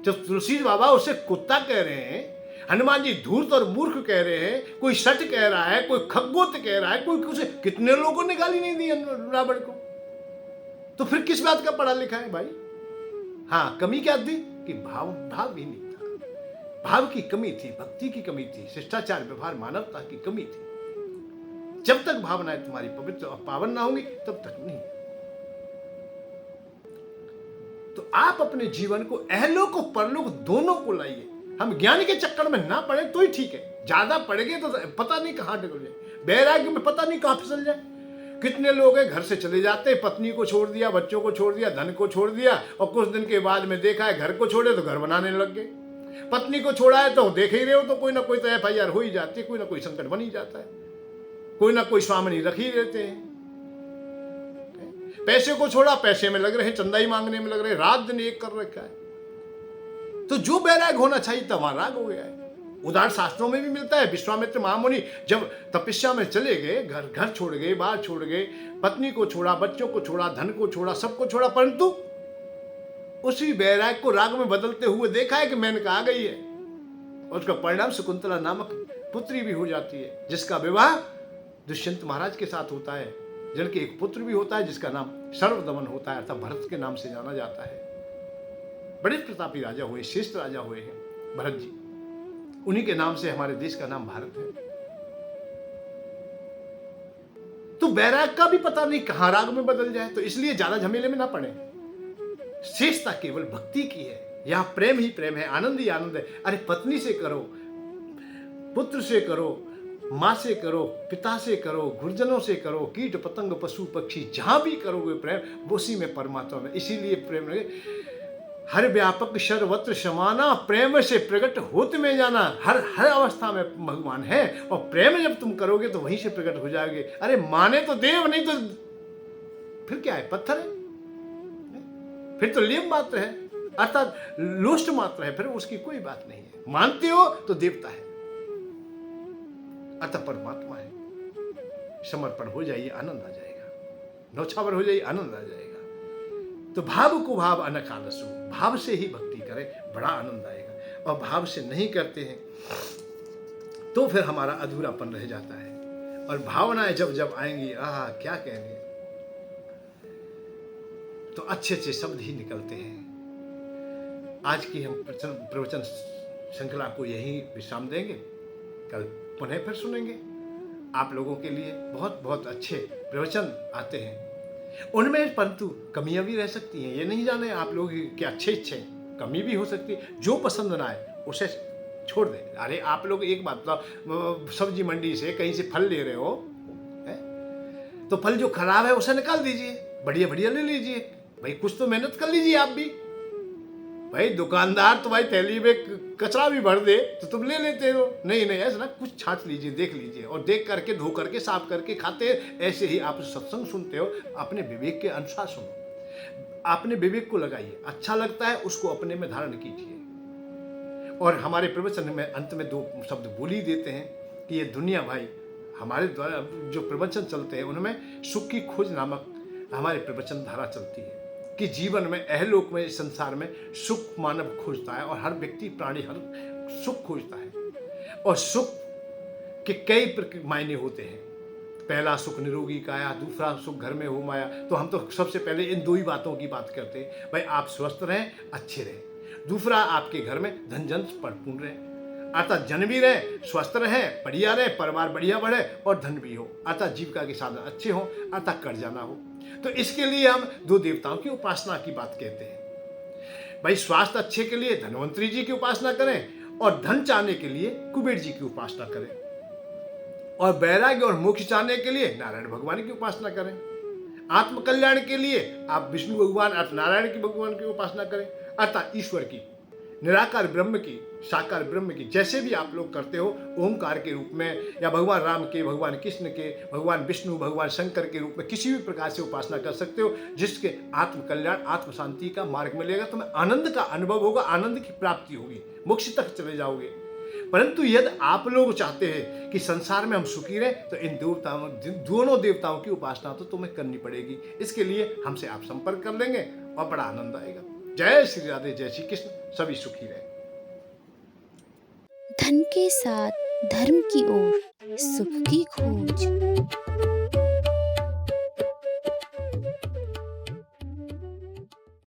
जब तुलसी बाबा उसे कुत्ता कह रहे हैं, हनुमान जी धूर्त और मूर्ख कह रहे हैं, कोई सट कह रहा है, कोई खगोत कह रहा है, कोई कुछ, कितने लोगों ने गाली नहीं दी रावण को। तो फिर किस बात का पढ़ा लिखा है भाई? हाँ, कमी क्या थी कि भाव ही नहीं था। भाव की कमी थी, भक्ति की कमी थी, शिष्टाचार व्यवहार मानवता की कमी थी। जब तक भावनाएं तुम्हारी पवित्र और पावन ना होंगी तब तक नहीं। तो आप अपने जीवन को अहलोक और परलोक दोनों को लाइए। हम ज्ञान के चक्कर में ना पड़े तो ही ठीक है, ज्यादा पड़ गए तो पता नहीं कहां डगल जाए, वैराग्य में पता नहीं कहां फिसल जाए। कितने लोग हैं घर से चले जाते हैं, पत्नी को छोड़ दिया, बच्चों को छोड़ दिया, धन को छोड़ दिया, और कुछ दिन के बाद में देखा है घर को छोड़े तो घर बनाने लग गए। पत्नी को छोड़ा है तो देख ही रहे हो, तो कोई ना कोई तो FIR हो ही जाती है, कोई ना कोई संकट बन ही जाता है, कोई ना कोई स्वामिनी रख ही देते हैं। पैसे को छोड़ा, पैसे में लग रहे हैं, चंदा ही मांगने में लग रहे हैं, रात दिन एक कर रखा है। तो जो वैराग होना चाहिए था वहां राग हो गया है। उदाहरण शास्त्रों में भी मिलता है। विश्वामित्र महामुनि जब तपस्या में चले गए, घर छोड़ गए, बाहर छोड़ गए, पत्नी को छोड़ा, बच्चों को छोड़ा, धन को छोड़ा, सबको छोड़ा, परंतु उसी वैराग को राग में बदलते हुए देखा है कि मेनका आ गई है और उसका परिणाम शकुंतला नामक पुत्री भी हो जाती है, जिसका विवाह दुष्यंत महाराज के साथ होता है, जिनके एक पुत्र भी होता है जिसका नाम सर्वदमन होता है, अर्थात भरत के नाम से जाना जाता है। बड़े प्रतापी राजा हुए, श्रेष्ठ राजा हुए हैं भरत जी। उन्हीं के नाम से हमारे देश का नाम भारत है। तो वैराग का भी पता नहीं कहां राग में बदल जाए, तो इसलिए ज्यादा झमेले में ना पड़े। श्रेष्ठता केवल भक्ति की है। यहां प्रेम ही प्रेम है, आनंद ही आनंद है। अरे पत्नी से करो, पुत्र से करो, माँ से करो, पिता से करो, गुरुजनों से करो, कीट पतंग पशु पक्षी, जहां भी करोगे प्रेम उसी में परमात्मा में। इसीलिए प्रेम हर व्यापक सर्वत्र समाना, प्रेम से प्रकट होते में जाना। हर अवस्था में भगवान है और प्रेम जब तुम करोगे तो वहीं से प्रकट हो जाओगे। अरे माने तो देव, नहीं तो फिर क्या है, पत्थर है, फिर तो लिंग मात्र है, अर्थात लोष्ट मात्र है, फिर उसकी कोई बात नहीं है। मानते हो तो देवता है, अतः परमात्मा है। समर्पण हो जाइए, आनंद आ जाएगा। नौछावर हो जाइए, आनंद आ जाएगा। तो भाव को भाव अनकालसु, भाव से ही भक्ति करें, बड़ा आनंद आएगा। और भाव से नहीं करते हैं तो फिर हमारा अधूरापन रह जाता है। और भावनाएं जब जब आएंगी, क्या कहने, तो अच्छे अच्छे शब्द ही निकलते हैं। आज की हम प्रवचन श्रृंखला को यही विश्राम देंगे, कल पुनः फिर सुनेंगे। आप लोगों के लिए बहुत बहुत अच्छे प्रवचन आते हैं, उनमें परंतु कमियां भी रह सकती हैं। ये नहीं जाने आप लोग कि अच्छे कमी भी हो सकती है। जो पसंद ना आए उसे छोड़ दें। अरे आप लोग एक बात बताओ, सब्जी मंडी से कहीं से फल ले रहे हो है? तो फल जो खराब है उसे निकाल दीजिए, बढ़िया बढ़िया ले लीजिए। भाई कुछ तो मेहनत कर लीजिए आप भी। भाई दुकानदार तो भाई थैली में कचरा भी भर दे तो तुम ले लेते हो। नहीं ऐसा ना, कुछ छांट लीजिए, देख लीजिए, और देख करके धो करके साफ करके खाते। ऐसे ही आप सत्संग सुनते हो, अपने विवेक के अनुसार सुनो, अपने विवेक को लगाइए। अच्छा लगता है उसको अपने में धारण कीजिए। और हमारे प्रवचन में अंत में दो शब्द बोल ही देते हैं कि ये दुनिया भाई, हमारे द्वारा जो प्रवचन चलते हैं उनमें सुख की खोज नामक हमारे प्रवचन धारा चलती है कि जीवन में, अहलोक में, इस संसार में सुख मानव खोजता है और हर व्यक्ति प्राणी हर सुख खोजता है। और सुख के कई मायने होते हैं। पहला सुख निरोगी काया, दूसरा सुख घर में हो माया। तो हम तो सबसे पहले इन दो ही बातों की बात करते हैं। भाई आप स्वस्थ रहें, अच्छे रहें। दूसरा, आपके घर में धन जन परिपूर्ण रहे, अर्थात जन भी रहे, स्वस्थ रहे, बढ़िया रहे, परिवार बढ़िया बढ़े और धन भी हो, अर्थात जीविका के साधन अच्छे हो, अर्थात कर्जा ना हो। तो इसके लिए हम दो देवताओं की उपासना की बात कहते हैं। भाई स्वास्थ्य अच्छे के लिए धन्वंतरी जी की उपासना करें और धन चाहने के लिए कुबेर जी की उपासना करें, और वैराग्य और मोक्ष चाहने के लिए नारायण भगवान की उपासना करें। आत्मकल्याण के लिए आप विष्णु भगवान अर्थात नारायण की भगवान की उपासना करें, अर्थात ईश्वर की, निराकार ब्रह्म की, साकार ब्रह्म की। जैसे भी आप लोग करते हो ओंकार के रूप में, या भगवान राम के, भगवान कृष्ण के, भगवान विष्णु, भगवान शंकर के रूप में किसी भी प्रकार से उपासना कर सकते हो, जिसके आत्म कल्याण, आत्म शांति का मार्ग मिलेगा। तुम्हें आनंद का अनुभव होगा, आनंद की प्राप्ति होगी, मोक्ष तक चले जाओगे। परंतु यदि आप लोग चाहते हैं कि संसार में हम सुखी रहें, तो इन देवताओं, दोनों देवताओं की उपासना तो तुम्हें करनी पड़ेगी। इसके लिए हमसे आप संपर्क कर लेंगे और बड़ा आनंद आएगा। जय श्री राधे, जय श्री कृष्ण, सभी सुखी रहे। धन के साथ धर्म की ओर, सुख की खोज।